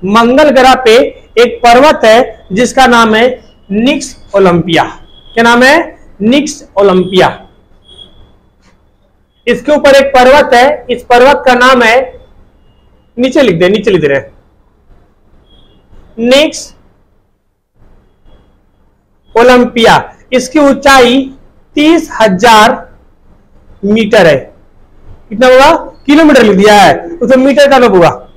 मंगल ग्रह पे एक पर्वत है जिसका नाम है निक्स ओलंपिया। क्या नाम है? निक्स ओलंपिया। इसके ऊपर एक पर्वत है, इस पर्वत का नाम है, नीचे लिख दे रहे, निक्स ओलंपिया। इसकी ऊंचाई 30,000 मीटर है। कितना होगा? किलोमीटर लिख दिया है, उसमें मीटर का लोग होगा।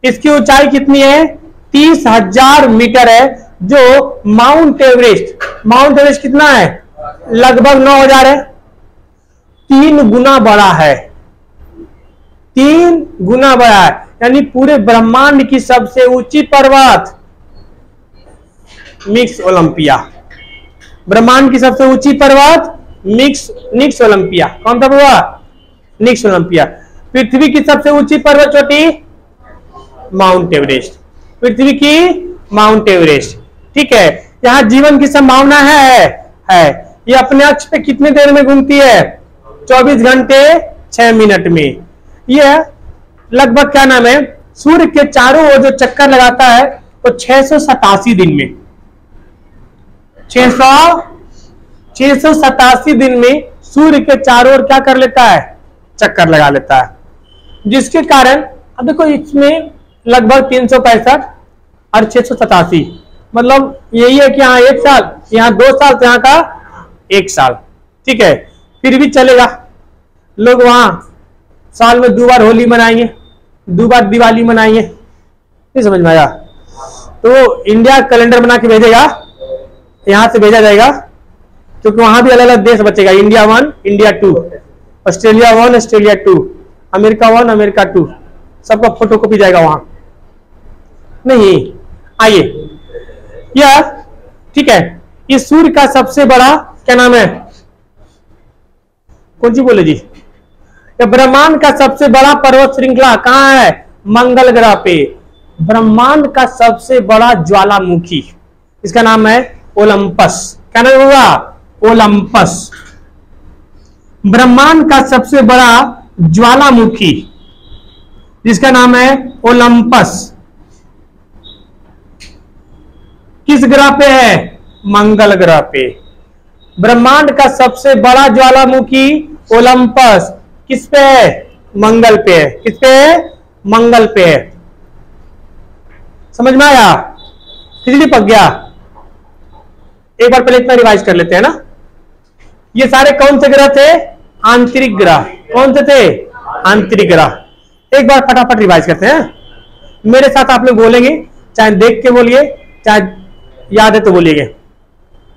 इसकी ऊंचाई कितनी है? 30,000 मीटर है, जो माउंट एवरेस्ट कितना है? लगभग 9,000 है। 3 गुना बड़ा है, 3 गुना बड़ा है, यानी पूरे ब्रह्मांड की सबसे ऊंची पर्वत निक्स ओलंपिया। ब्रह्मांड की सबसे ऊंची पर्वत निक्स ओलंपिया। कौन सा हुआ? निक्स ओलंपिया। पृथ्वी की सबसे ऊंची पर्वत चोटी माउंट एवरेस्ट। पृथ्वी की माउंट एवरेस्ट। ठीक है, यहां जीवन की संभावना है। ये अपने अक्ष पे कितने देर में घूमती है? 24 घंटे 6 मिनट में। यह लगभग क्या नाम है, सूर्य के चारों ओर जो चक्कर लगाता है वो 687 दिन में, 687 दिन में सूर्य के चारों ओर क्या कर लेता है? चक्कर लगा लेता है। जिसके कारण अब देखो इसमें लगभग 365 और 687, मतलब यही है कि यहाँ 1 साल, यहाँ 2 साल, तो यहाँ का 1 साल। ठीक है, फिर भी चलेगा। लोग वहां साल में 2 बार होली मनाएंगे, 2 बार दिवाली मनाएंगे। नहीं समझ में आया? तो इंडिया कैलेंडर बना के भेजेगा, यहां से भेजा जाएगा, क्योंकि वहां भी अलग अलग देश बचेगा। India 1, India 2, Australia 1, Australia 2, America 1, America 2, सबका फोटो कॉपी जाएगा वहां। नहीं आइए, यह ठीक है, इस सूर्य का सबसे बड़ा क्या नाम है? कौन सी बोले जी? यह ब्रह्मांड का सबसे बड़ा पर्वत श्रृंखला कहां है? मंगल ग्रह पे। ब्रह्मांड का सबसे बड़ा ज्वालामुखी, इसका नाम है ओलंपस। क्या नाम होगा? ओलंपस। ब्रह्मांड का सबसे बड़ा ज्वालामुखी जिसका नाम है ओलंपस, किस ग्रह पे है? मंगल ग्रह पे। ब्रह्मांड का सबसे बड़ा ज्वालामुखी ओलंपस किस पे है? मंगल पे है। किस पे है? मंगल पे है। समझ में आया? खिचड़ी पक गया? एक बार पहले इतना रिवाइज कर लेते हैं ना। ये सारे कौन से ग्रह थे? आंतरिक ग्रह। कौन से थे? आंतरिक ग्रह। एक बार फटाफट रिवाइज करते हैं। मेरे साथ आप लोग बोलेंगे, चाहे देख के बोलिए चाहे याद है तो बोलिएगा,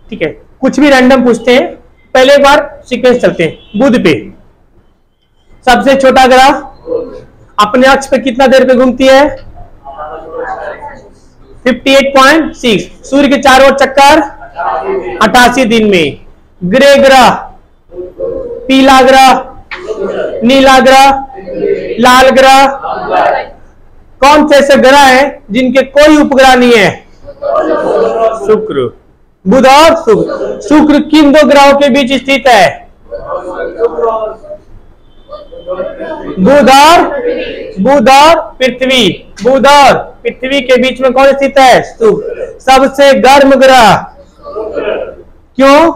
ठीक है? कुछ भी रैंडम पूछते हैं, पहले एक बार सीक्वेंस चलते हैं। बुध पे सबसे छोटा ग्रह, अपने अक्ष पे कितना देर पे घूमती है? 58.6। सूर्य के चारों ओर चक्कर 88 दिन में। ग्रे ग्रह, पीला ग्रह, नीला ग्रह, लाल ग्रह, कौन से ऐसे ग्रह हैं जिनके कोई उपग्रह नहीं है? शुक्र, बुध और शुक्र। शुक्र किन दो ग्रहों के बीच स्थित है? बुध और पृथ्वी। बुध और पृथ्वी के बीच में कौन स्थित है? शुक्र। सबसे गर्म ग्रह, क्यों?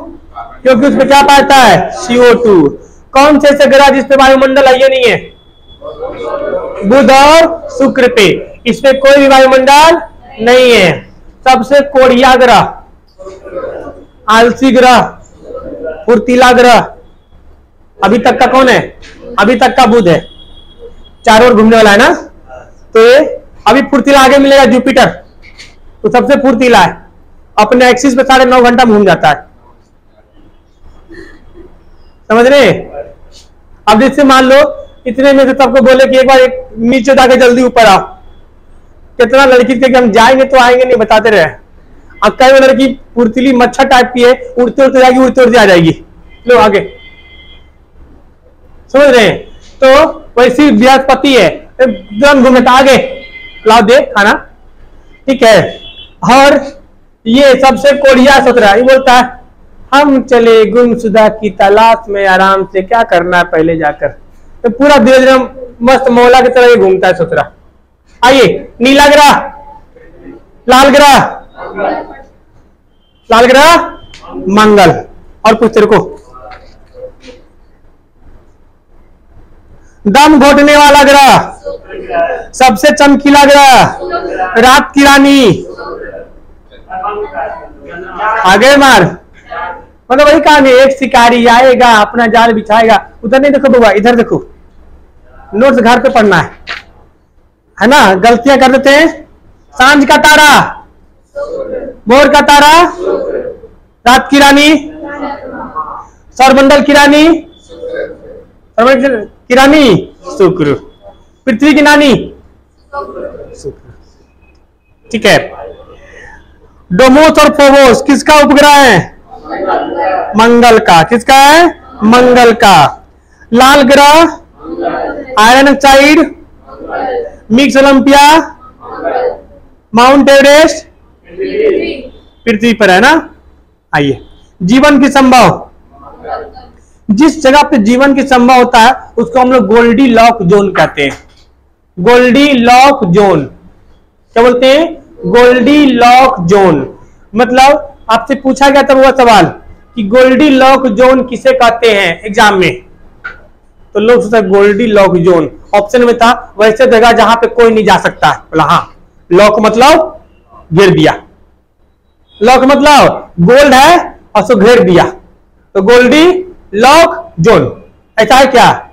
क्योंकि उसमें क्या पाता है? CO2। कौन से ऐसे ग्रह जिसपे वायुमंडल है? ये नहीं है। बुध और शुक्र पे, इस पे कोई भी वायुमंडल नहीं है। सबसे कोढ़िया ग्रह, आलसी ग्रह, फुर्तीला ग्रह अभी तक का कौन है? अभी तक का बुध है। चारों ओर घूमने वाला है ना, तो ये अभी फुर्तीला आगे मिलेगा जुपिटर, तो सबसे फुर्तीला है। अपने एक्सिस पे 9.5 घंटा घूम जाता है। समझ रहे? अब जैसे मान लो इतने में से सबको बोले कि एक बार नीचे जाके जल्दी ऊपर आओ, कितना लड़की थे कि हम जाएंगे तो आएंगे नहीं, बताते रहे। अब कई वो लड़की फुर्तीली मच्छर टाइप की है, उड़ते उड़ते जाएगी, उड़ते उड़ते आ जाएगी। लो आगे। समझ रहे हैं? तो वैसी बृहस्पति है, एकदम घूमता आगे, लाओ दे खाना, ठीक है। और ये सबसे कोढ़िया सोच रहा है, ये बोलता है हम चले गुमशुदा की तलाश में, आराम से क्या करना है पहले जाकर। तो पूरा धीरे धीरे मस्त मौला की तरह ये घूमता है, सोच रहा। आइए, नीला ग्रह, लाल ग्रह, लाल ग्रह मंगल। और कुछ तेरे को दम घोटने वाला ग्रह, सबसे चमकीला ग्रह, रात की रानी, आगे मार, मतलब वही कहानी। एक शिकारी आएगा, अपना जाल बिछाएगा। उधर नहीं देखो बाबा, इधर देखो। नोट्स घर पे पढ़ना है ना? गलतियां कर देते हैं। सांझ का तारा, भोर का तारा, रात की रानी, सौरमंडल की रानी, की रानी शुक्र, पृथ्वी की नानी शुक्र, ठीक है। डोमोस और फोबोस किसका उपग्रह है? मंगल का। किसका है? मंगल का। लाल ग्रह, आयरन ऑक्साइड, मिक्स ओलंपिया, माउंट एवरेस्ट पृथ्वी पर है ना। आइए, जीवन की संभव, जिस जगह पे जीवन की संभव होता है उसको हम लोग गोल्डी लॉक जोन कहते हैं। गोल्डी लॉक जोन क्या बोलते हैं? Goldilocks zone. मतलब आपसे पूछा गया था वो सवाल कि गोल्डी लॉक जोन किसे कहते हैं एग्जाम में, तो लोग सोचते गोल्डी लॉक जोन ऑप्शन में था, वैसे जगह जहां पे कोई नहीं जा सकता है। बोला हाँ, लॉक मतलब घेर दिया, लॉक मतलब गोल्ड है और सो घेर दिया, तो गोल्डी लॉक जोन। ऐसा है क्या?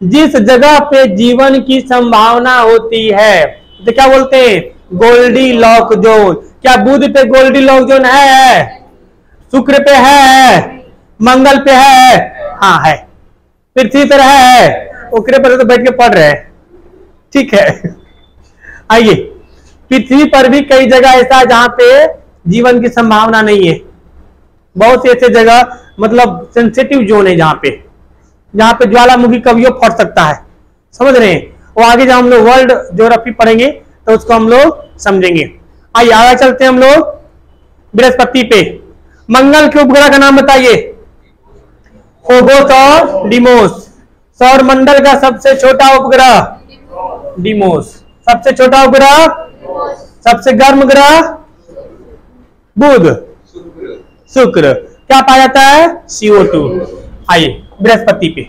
जिस जगह पे जीवन की संभावना होती है तो क्या बोलते हैं? Goldilocks zone. क्या बुध पे गोल्डी लॉक जोन है? शुक्र पे है? मंगल पे है? हाँ है। पृथ्वी पर है? ओकरे पर तो बैठ के पढ़ रहे हैं, ठीक है। आइए, पृथ्वी पर भी कई जगह ऐसा है जहां पे जीवन की संभावना नहीं है। बहुत सी ऐसे जगह मतलब सेंसिटिव जोन है जहां पे ज्वालामुखी कभी फट सकता है। समझ रहे हैं? वो आगे जब हम लोग वर्ल्ड ज्योग्राफी पढ़ेंगे तो उसको हम लोग समझेंगे। आइए आगे चलते हैं हम लोग बृहस्पति पे। मंगल के उपग्रह का नाम बताइए। फोबोस और डिमोस। सौरमंडल का सबसे छोटा उपग्रह डिमोस। सबसे छोटा उपग्रह, सबसे गर्म ग्रह बुध। शुक्र। क्या पाया जाता है? CO2। आइए बृहस्पति पे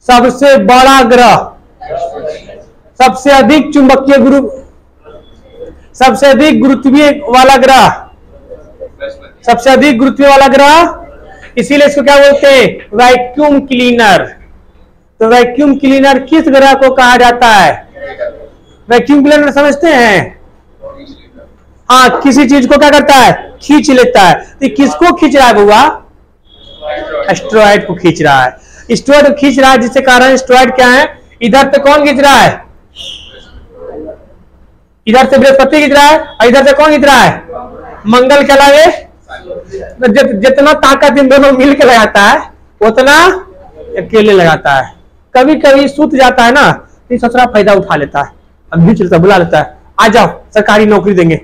सबसे बड़ा ग्रह, सबसे अधिक चुंबकीय गुरु, सबसे अधिक गुरुत्वीय वाला ग्रह, सबसे अधिक गुरुत्वीय वाला ग्रह, इसीलिए इसको क्या बोलते हैं? Vacuum cleaner. तो वैक्यूम क्लीनर किस ग्रह को कहा जाता है? वैक्यूम क्लीनर समझते हैं? हाँ, किसी चीज को क्या करता है? खींच लेता है। तो किसको खींच रहा है बुआ? एस्ट्रॉयड को खींच रहा है। एस्ट्रॉयड को खींच रहा है, जिसके कारण एस्ट्रॉयड क्या है? इधर से कौन खींच रहा है? इधर से बृहस्पति खींच रहा है, और इधर से कौन खींच रहा है? मंगल कहलावे। जितना ताकत इन दोनों मिलकर लगाता है उतना अकेले लगाता है। कभी कभी सूत जाता है ना, तो ससुरा फायदा उठा लेता है, अब भी चलता बुला लेता है, आ जाओ सरकारी नौकरी देंगे।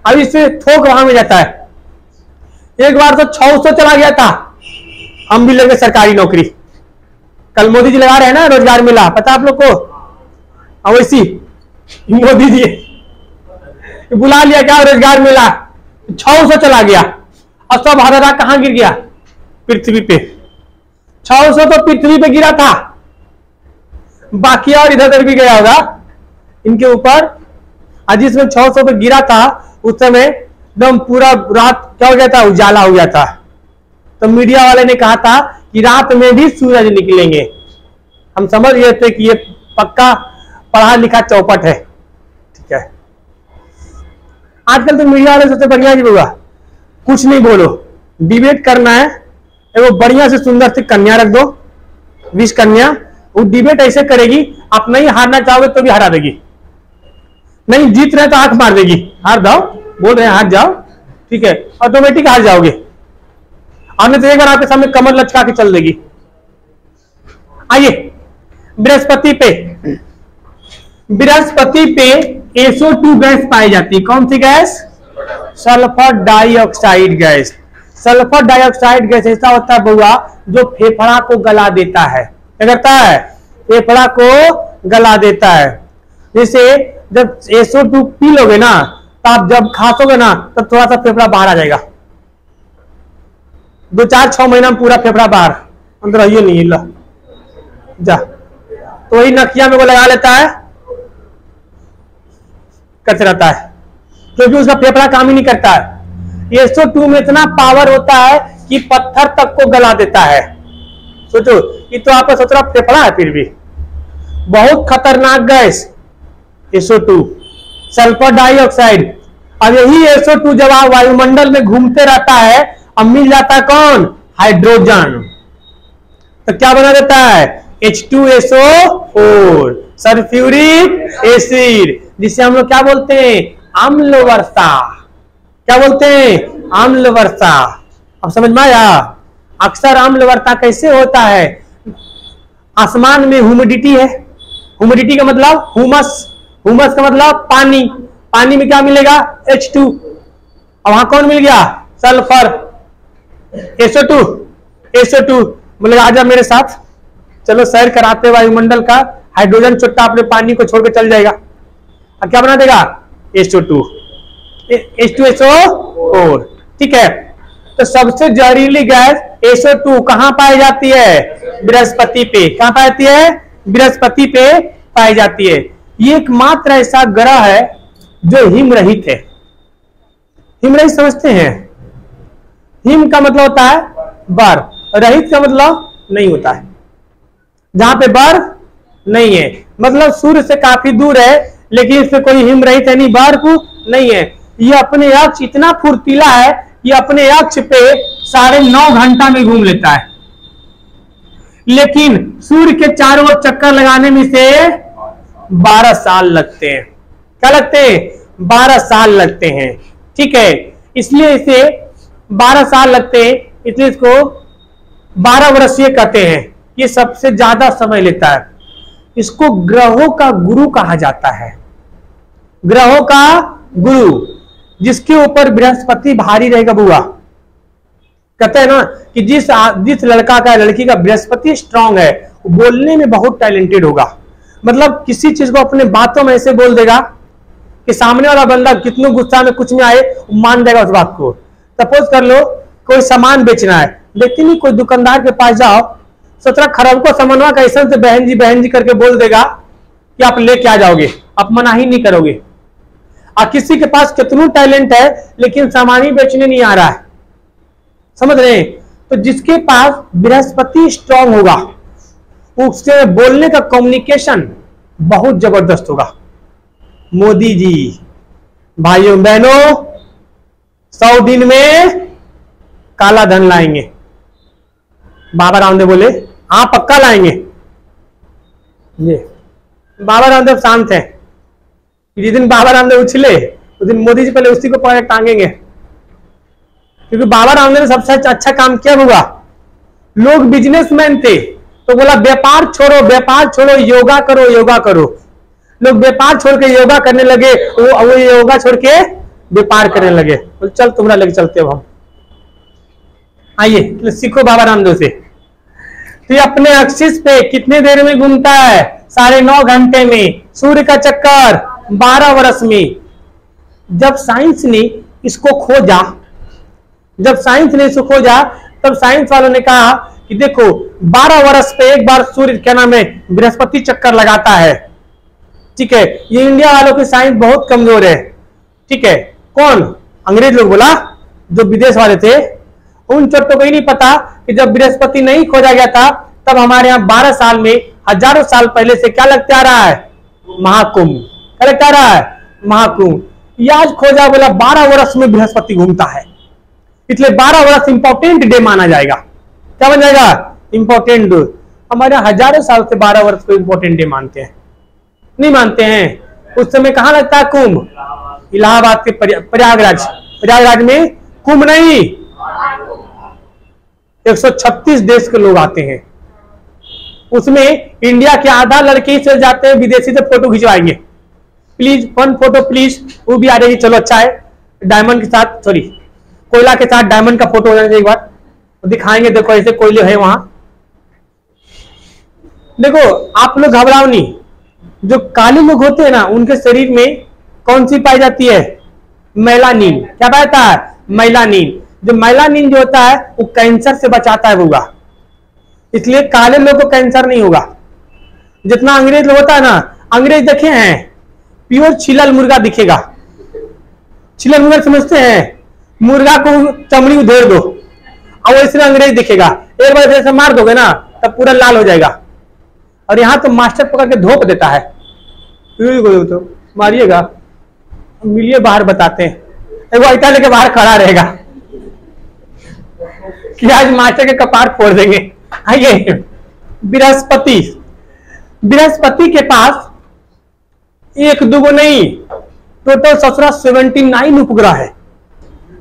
अब इससे थोक वहां में जाता है। एक बार तो 600 चला गया था, हम भी लगे सरकारी नौकरी। कल मोदी जी लगा रहे हैं ना रोजगार मिला, पता आप लोग को? अवैसी मोदी जी बुला लिया, क्या रोजगार मिला, 600 चला गया, और सब हरा कहां गिर गया? पृथ्वी पे। 600 तो पृथ्वी पे गिरा था, बाकी और इधर उधर भी गया होगा इनके ऊपर। आज जिसमें 600 पे गिरा था, उस समय एकदम पूरा रात क्या हो गया था? उजाला हो गया था। तो मीडिया वाले ने कहा था कि रात में भी सूरज निकलेंगे। हम समझ गए थे कि ये पक्का पढ़ा लिखा चौपट है। ठीक है, आजकल तो मीडिया वाले सबसे बढ़िया जी होगा, कुछ नहीं बोलो, डिबेट करना है, एगो बढ़िया से सुंदर सी कन्या रख दो, 20 कन्या, वो डिबेट ऐसे करेगी, आप नहीं हारना चाहोगे तो भी हरा देगी, नहीं जीत रहे तो आंख मार देगी, हार जाओ, बोल रहे हैं हार जाओ, ठीक है, ऑटोमेटिक हार जाओगे। और नहीं तो एक बार आपके सामने कमर लचका के चल देगी। आइए बृहस्पति पे, बृहस्पति पे SO2 गैस पाई जाती है। कौन सी gas? Sulphur dioxide gas. Sulphur dioxide gas ऐसा होता है बुआ, जो फेफड़ा को गला देता है। क्या करता है? फेफड़ा को गला देता है। जैसे जब SO2 पी लोगे ना, तो आप जब खांसोगे ना, तब थोड़ा सा फेफड़ा बाहर आ जाएगा। 2-4-6 महीना में पूरा फेफड़ा बाहर, अंदर आइए नहीं ला जा। तो वही नकिया में को लगा लेता है, करते रहता है, क्योंकि उसका फेफड़ा काम ही नहीं करता है। SO2 में इतना पावर होता है कि पत्थर तक को गला देता है। सोचो, ये तो आपका सोच रहा फेफड़ा है, फिर भी बहुत खतरनाक गैस SO2, सल्फर डाइऑक्साइड। अब यही SO2 जब आप वायुमंडल में घूमते रहता है, अब मिल जाता है कौन? हाइड्रोजन। तो क्या बना देता है? H2SO4, सल्फ्यूरिक एसिड, जिसे हम लोग क्या बोलते हैं? अम्ल वर्षा। क्या बोलते हैं? अम्ल वर्षा। अब समझ में आया? अक्सर अम्ल वर्षा कैसे होता है? आसमान में ह्यूमिडिटी है, ह्यूमिडिटी का मतलब हुमस, हुमस का मतलब पानी, पानी में क्या मिलेगा? H2। अब वहां कौन मिल गया? सल्फर, SO2 बोले आजा मेरे साथ, चलो सैर कराते वायुमंडल का। हाइड्रोजन चुट्टा अपने पानी को छोड़कर चल जाएगा, अब क्या बना देगा? SO2, H2SO4। ठीक है, तो सबसे जहरीली गैस SO2 कहां पाई जाती है? बृहस्पति पे। कहां पाई जाती है? बृहस्पति पे पाई जाती है। ये एकमात्र ऐसा ग्रह है जो हिम रहित है। हिम रहित समझते हैं? हिम का मतलब होता है बर्फ, रहित का मतलब नहीं होता है, जहां पे बर्फ नहीं है, मतलब सूर्य से काफी दूर है, लेकिन इसमें कोई हिम रहित है नहीं, बर्फ नहीं है। ये अपने अक्ष इतना फुर्तीला है, ये अपने अक्ष पे 9.5 घंटा में घूम लेता है, लेकिन सूर्य के चारों ओर चक्कर लगाने में से 12 साल लगते हैं। क्या लगते हैं? 12 साल लगते हैं। ठीक है, इसलिए इसे 12 साल लगते हैं, इसलिए इसको 12 वर्षीय कहते हैं। ये सबसे ज्यादा समय लेता है। इसको ग्रहों का गुरु कहा जाता है, ग्रहों का गुरु, जिसके ऊपर बृहस्पति भारी रहेगा बुआ। कहते हैं ना कि जिस लड़का का लड़की का बृहस्पति स्ट्रांग है, वो बोलने में बहुत टैलेंटेड होगा। मतलब किसी चीज को अपने बातों में ऐसे बोल देगा कि सामने वाला बंदा कितने गुस्सा में कुछ में आए मान जाएगा उस बात को। सपोज कर लो कोई सामान बेचना है, देखती नहीं कोई दुकानदार के पास जाओ, 17 खरब को समन्वय कैसे से बहन जी करके बोल देगा कि आप लेके आ जाओगे, आप मना ही नहीं करोगे। और किसी के पास कितना टैलेंट है लेकिन सामान ही बेचने नहीं आ रहा है, समझ रहे हैं? तो जिसके पास बृहस्पति स्ट्रांग होगा उससे बोलने का कम्युनिकेशन बहुत जबरदस्त होगा। मोदी जी भाइयों बहनों 100 दिन में काला धन लाएंगे। बाबा रामदेव बोले हाँ पक्का लाएंगे। ये बाबा रामदेव शांत है, जिस दिन बाबा रामदेव उछले उस दिन मोदी जी पहले उसी को पकड़ टांगेंगे, क्योंकि बाबा रामदेव ने सबसे अच्छा काम किया होगा। लोग बिजनेसमैन थे तो बोला व्यापार छोड़ो योगा करो योगा करो। लोग व्यापार छोड़ के योगा करने लगे, वो योगा छोड़ के व्यापार करने लगे। बोल चल तुम्हारा लेके चलते हो हम, आइए सीखो बाबा रामदेव से। तो ये अपने एक्सिस पे कितने देर में घूमता है? 9.5 घंटे में। सूर्य का चक्कर 12 वर्ष में। जब साइंस ने इसको खोजा तब साइंस वालों ने कहा कि देखो 12 वर्ष पे एक बार सूर्य क्या नाम है बृहस्पति चक्कर लगाता है। ठीक है, ये इंडिया वालों की साइंस बहुत कमजोर है। ठीक है, कौन? अंग्रेज लोग बोला, जो विदेश वाले थे उन चोटों को ही नहीं पता कि जब बृहस्पति नहीं खोजा गया था तब हमारे यहाँ 12 साल में हजारों साल पहले से क्या लगता आ रहा है? महाकुंभ। क्या लगता आ रहा है? महाकुंभ। ये आज खोजा, बोला 12 वर्ष में बृहस्पति घूमता है, इसलिए 12 वर्ष इंपॉर्टेंट डे माना जाएगा। क्या बन जाएगा? Important day. हमारे यहाँ हजारों साल से 12 वर्ष को इंपॉर्टेंट डे मानते हैं, नहीं मानते हैं। उस समय कहां लगता है कुंभ? इलाहाबाद के प्रयागराज में कुंभ नहीं, 136 देश के लोग आते हैं। उसमें इंडिया के आधा लड़के से जाते हैं, विदेशी से फोटो खिंचवाएंगे। प्लीज 1 फोटो प्लीज, वो भी आ जाएगी। चलो अच्छा है, डायमंड के साथ, सॉरी कोयला के साथ डायमंड का फोटो हो जाएगा। एक बार दिखाएंगे, देखो ऐसे कोयले है वहां। देखो आप लोग घबराओ नहीं, जो काले लोग होते हैं ना उनके शरीर में कौन सी पाई जाती है? मेलानिन। क्या पाता है? मेलानिन। जो मेलानिन जो होता है वो कैंसर से बचाता है होगा, इसलिए काले लोग को कैंसर नहीं होगा। जितना अंग्रेज लोग होता है ना, अंग्रेज देखे हैं प्योर छिलल मुर्गा दिखेगा। छिलल मुर्गा समझते हैं? मुर्गा को चमड़ी उधेड़ दो और वैसे अंग्रेज दिखेगा। एक बार जैसे मार दोगे ना तब पूरा लाल हो जाएगा। और यहाँ तो मास्टर पकड़ के धोप देता है, तो मारिएगा, मिलिए बाहर बताते हैं। एक ऐसा लेके बाहर खड़ा रहेगा कि आज मास्टर के कपार फोड़ देंगे। आइए बृहस्पति के पास एक दुगो नहीं, टोटल 79 उपग्रह है।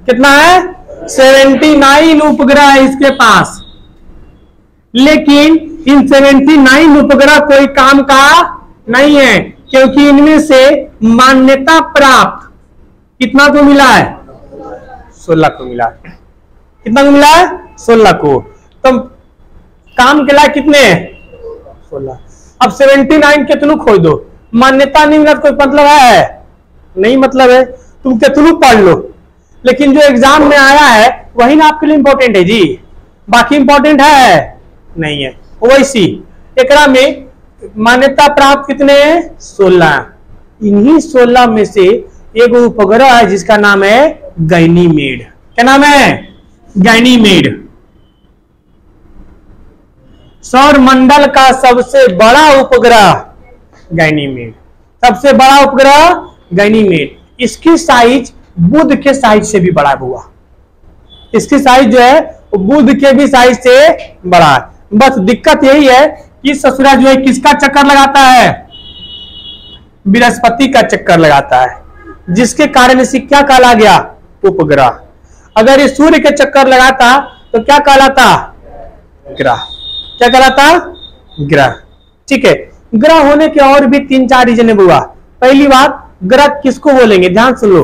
कितना है? 79 उपग्रह है इसके पास। लेकिन इन 79 उपग्रह कोई काम का नहीं है, क्योंकि इनमें से मान्यता प्राप्त कितना को मिला है? 16 को मिला है। कितना को मिला है? 16 को। तो काम के लायक कितने हैं? 16। अब 79 कितनों खोज दो, मान्यता नहीं मिला तो कोई मतलब है? नहीं मतलब है। तुम कितनों पढ़ लो, लेकिन जो एग्जाम में आया है वही ना आपके लिए इंपॉर्टेंट है जी, बाकी इंपॉर्टेंट है नहीं है। वैसी एकरा में मान्यता प्राप्त कितने हैं? 16। इन्हीं 16 में से एक उपग्रह है जिसका नाम है गैनीमेड। क्या नाम है? गैनीमेड। सौर मंडल का सबसे बड़ा उपग्रह गैनीमेड, सबसे बड़ा उपग्रह गैनीमेड। इसकी साइज बुध के साइज से भी बड़ा हुआ। इसकी साइज जो है वो बुध के भी साइज से बड़ा है। बस दिक्कत यही है कि ससुरा जो है किसका चक्कर लगाता है? बृहस्पति का चक्कर लगाता है, जिसके कारण इसे क्या कहला गया? उपग्रह। अगर ये सूर्य के चक्कर लगाता तो क्या कहलाता? ग्रह। क्या कहलाता? ग्रह। ठीक है, ग्रह होने के और भी 3-4 रीजन हुआ। पहली बात, ग्रह किसको बोलेंगे? ध्यान सुन लो,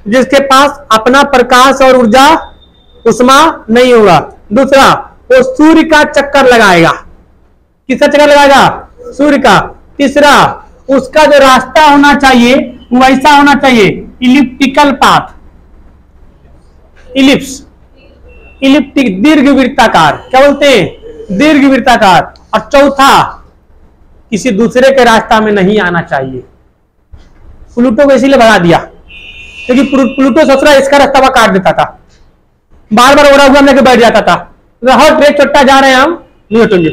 जिसके पास अपना प्रकाश और ऊर्जा उष्मा नहीं होगा। दूसरा, वो सूर्य का चक्कर लगाएगा। किसका चक्कर लगाएगा? सूर्य का। तीसरा, उसका जो रास्ता होना चाहिए वैसा होना चाहिए, इलिप्टिकल पाथ। इलिप्स, इलिप्टिक दीर्घवृत्ताकार, क्या बोलते हैं, दीर्घवृत्ताकार। और चौथा, किसी दूसरे के रास्ता में नहीं आना चाहिए। प्लूटो को इसीलिए भगा दिया क्योंकि प्लूटो सोच रहा इसका रास्ता काट देता था, बार बार ओरा हुआ लेके बैठ जाता था, हर ट्रेक चट्टा जा रहे हैं हम नहीं हटेंगे,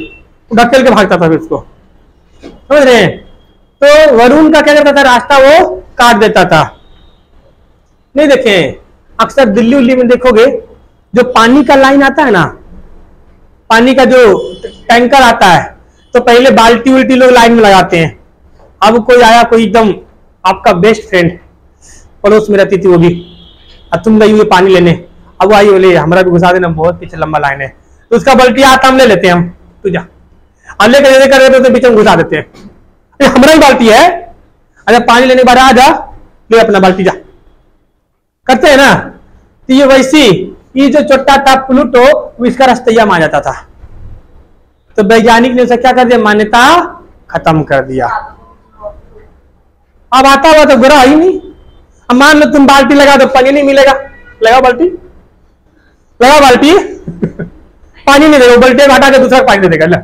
ढकेल के भागता था फिर उसको, समझ रहे हैं। तो वरुण का क्या करता था, रास्ता वो काट देता था। नहीं देखें, अक्सर दिल्ली उल्ली में देखोगे जो पानी का लाइन आता है ना, पानी का जो टैंकर आता है, तो पहले बाल्टी उल्टी लोग लाइन में लगाते हैं। अब कोई आया, कोई एकदम आपका बेस्ट फ्रेंड पड़ोस में रहती थी वो भी, अब तुम गई हुई पानी लेने, अब वो आई बोले हमारा भी घुसा देना, बहुत पीछे लंबा लाइन है, तो उसका बाल्टी आता हम ले लेते हैं, हम तू जा, अब लेकर कर तो पीछे घुसा देते हैं, हमारा ही बाल्टी है, अरे पानी लेने के बाद आ जा, ले अपना बाल्टी जा, करते हैं ना। तो ये वैसी, ये जो छोटा था प्लूटो, वो इसका रास्ता में आ जाता था, तो वैज्ञानिक ने उसे क्या कर दिया, मान्यता खत्म कर दिया। अब आता हुआ तो बुरा ही नहीं। अब मान लो तुम बाल्टी लगा दो, पानी नहीं मिलेगा, लगा बाल्टी, लगा बाल्टी पानी नहीं देगा, बाल्टी हटा के दूसरा पानी दे देगा,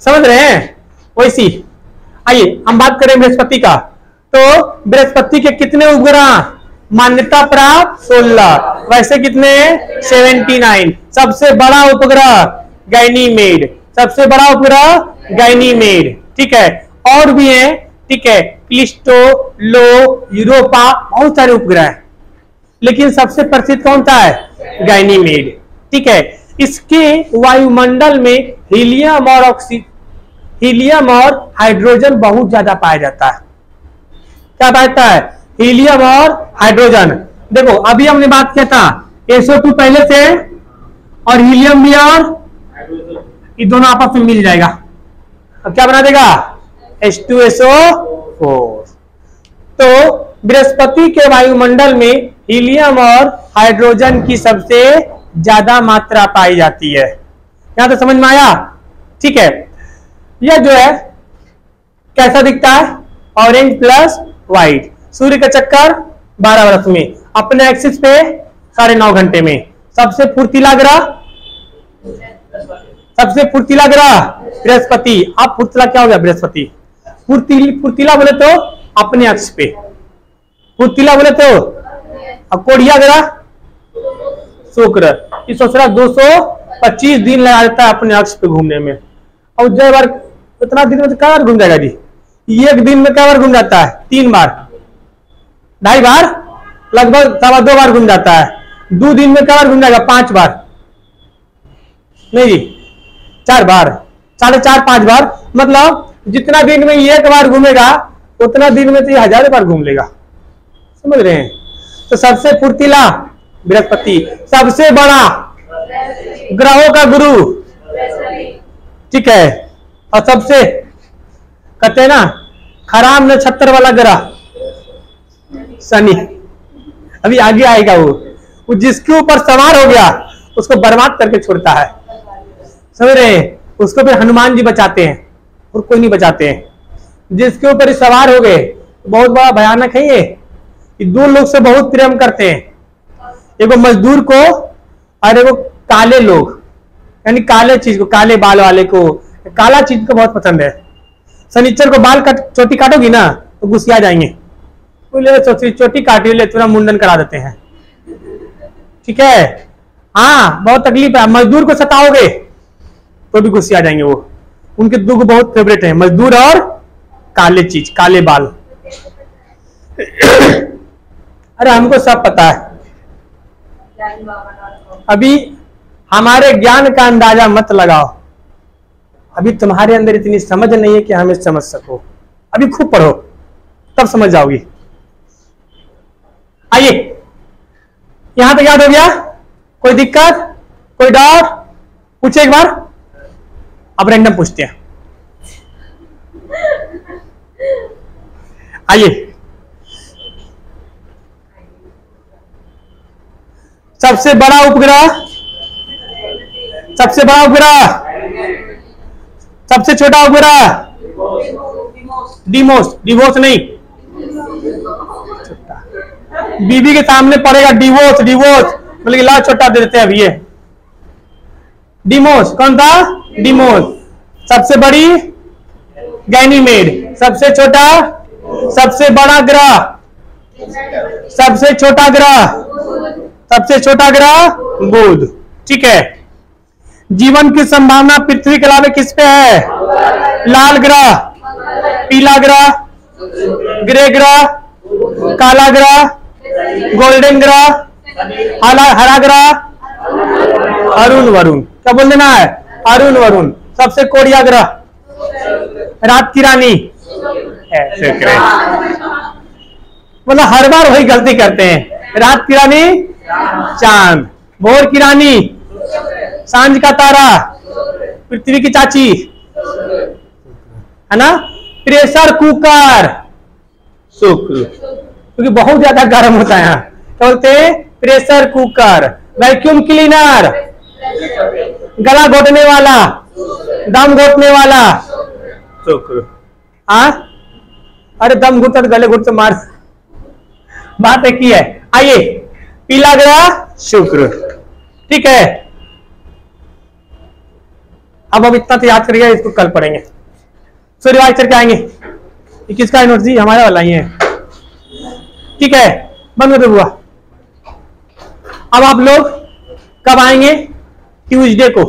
समझ रहे हैं। वैसी आइए हम बात करें बृहस्पति का, तो बृहस्पति के कितने उपग्रह मान्यता प्राप्त 16, वैसे कितने 79। सबसे बड़ा उपग्रह गैनीमेड, सबसे बड़ा उपग्रह गैनीमेड, ठीक है। और भी है, ठीक है, क्लिस्टो, लो, यूरोपा, बहुत सारे उपग्रह हैं, लेकिन सबसे प्रसिद्ध कौन सा है, गैनीमेड, ठीक है। इसके वायुमंडल में हीलियम और हीलियम और हाइड्रोजन बहुत ज्यादा पाया जाता है। क्या पाया जाता है, हीलियम और हाइड्रोजन। देखो अभी हमने बात किया था SO2 पहले से, और हीलियम भी, और ये दोनों आपस में मिल जाएगा, अब क्या बना देगा, H2SO4। तो बृहस्पति के वायुमंडल में हीलियम और हाइड्रोजन की सबसे ज्यादा मात्रा पाई जाती है। यहां तो समझ में आया, ठीक है। यह जो है कैसा दिखता है, ऑरेंज प्लस व्हाइट। सूर्य का चक्कर 12 वर्ष में, अपने एक्सिस पे 9.5 घंटे में। सबसे फुर्तीला ग्रह, सबसे फुर्तीला ग्रह बृहस्पति। अब फुर्तीला क्या हो गया, बृहस्पति फुर्तीला बोले तो अपने अक्ष पे, फुर्तीला बोले तो। अब कोढ़िया ग्रह शुक्र, इस सोच 225 दिन लगा देता है अपने अक्ष पे घूमने में। और जय बार इतना दिन में तो क्या बार घूम जाएगा जी, एक दिन में क्या बार घूम जाता है, 3 बार, 2.5 बार, लगभग 2.25 बार घूम जाता है। 2 दिन में क्या बार घूम जाएगा, 5 बार, नहीं जी 4 बार, 4.5 5 बार, मतलब जितना दिन में 1 बार घूमेगा उतना दिन में तो ये 1000 बार घूम लेगा, समझ रहे हैं। तो सबसे फुर्तीला बृहस्पति, सबसे बड़ा ग्रहों का गुरु, ठीक है। और सबसे कहते हैं ना खराब नक्षत्र वाला ग्रह शनि। अभी आगे आएगा वो जिसके ऊपर सवार हो गया उसको बर्बाद करके छोड़ता है, समझ रहे हैं। उसको फिर हनुमान जी बचाते हैं और कोई नहीं बचाते हैं। जिसके ऊपर सवार हो गए बहुत बड़ा भयानक है ये 2 लोग से बहुत प्रेम करते हैं, एगो मजदूर को और एगो काले लोग, यानी काले चीज को, काले बाल वाले को, काला चीज को बहुत पसंद है। शनिचर को बाल चोटी काटोगी ना तो गुस्सा जाएंगे, चोटी काटी ले थोड़ा मुंडन करा देते हैं, ठीक है। हाँ बहुत तकलीफ है, मजदूर को सताओगे तो भी गुस्सा जाएंगे वो। उनके 2 बहुत फेवरेट है, मजदूर और काले चीज, काले बाल। अरे हमको सब पता है, अभी हमारे ज्ञान का अंदाजा मत लगाओ, अभी तुम्हारे अंदर इतनी समझ नहीं है कि हमें समझ सको। अभी खूब पढ़ो तब समझ जाओगी। आइए यहां तक याद हो गया, कोई दिक्कत, कोई डाउट पूछे एक बार। अब रैंडम पूछते हैं, आइए। सबसे बड़ा उपग्रह, सबसे बड़ा उपग्रह, सबसे छोटा उपग्रह, डिमोस, डिवोस नहीं, छोटा बीबी के सामने पड़ेगा डिवोर्स, डिवोर्स मतलब कि ला छोटा दे देते हैं अभी ये। डिमोस कौन था? डिमोस। सबसे बड़ी गैनीमेड, सबसे छोटा, सबसे बड़ा ग्रह, सबसे छोटा ग्रह, सबसे छोटा ग्रह बुध। ठीक है। जीवन की संभावना पृथ्वी के अलावा किस पे है? लाल ग्रह, पीला ग्रह, ग्रे ग्रह, काला ग्रह, गोल्डन ग्रह, हरा ग्रह, अरुण वरुण। क्या बोल देना है? अरुण वरुण। सबसे कोढ़िया ग्रह, रात की रानी, ऐसे मतलब हर बार वही गलती करते हैं। रात की रानी चांद, भोर की रानी सांझ का तारा, पृथ्वी की चाची है ना। प्रेशर कुकर शुक्र, क्योंकि बहुत ज्यादा गर्म होता है यहाँ, तो बोलते हैं प्रेशर कुकर। वैक्यूम क्लीनर, गला घोटने वाला, दम घोटने वाला शुक्र। अरे दम घुटता तो गले घुट से मार, बात एक ही है। आइए, पीला ग्रह शुक्र। ठीक है। अब इतना तो याद करिएगा, इसको कल पढ़ेंगे। सूर्यवाच करके आएंगे। किसका एनर्जी? हमारे वाला ही है। ठीक है, बंद कर दो बुआ। अब आप लोग कब आएंगे? ट्यूसडे को।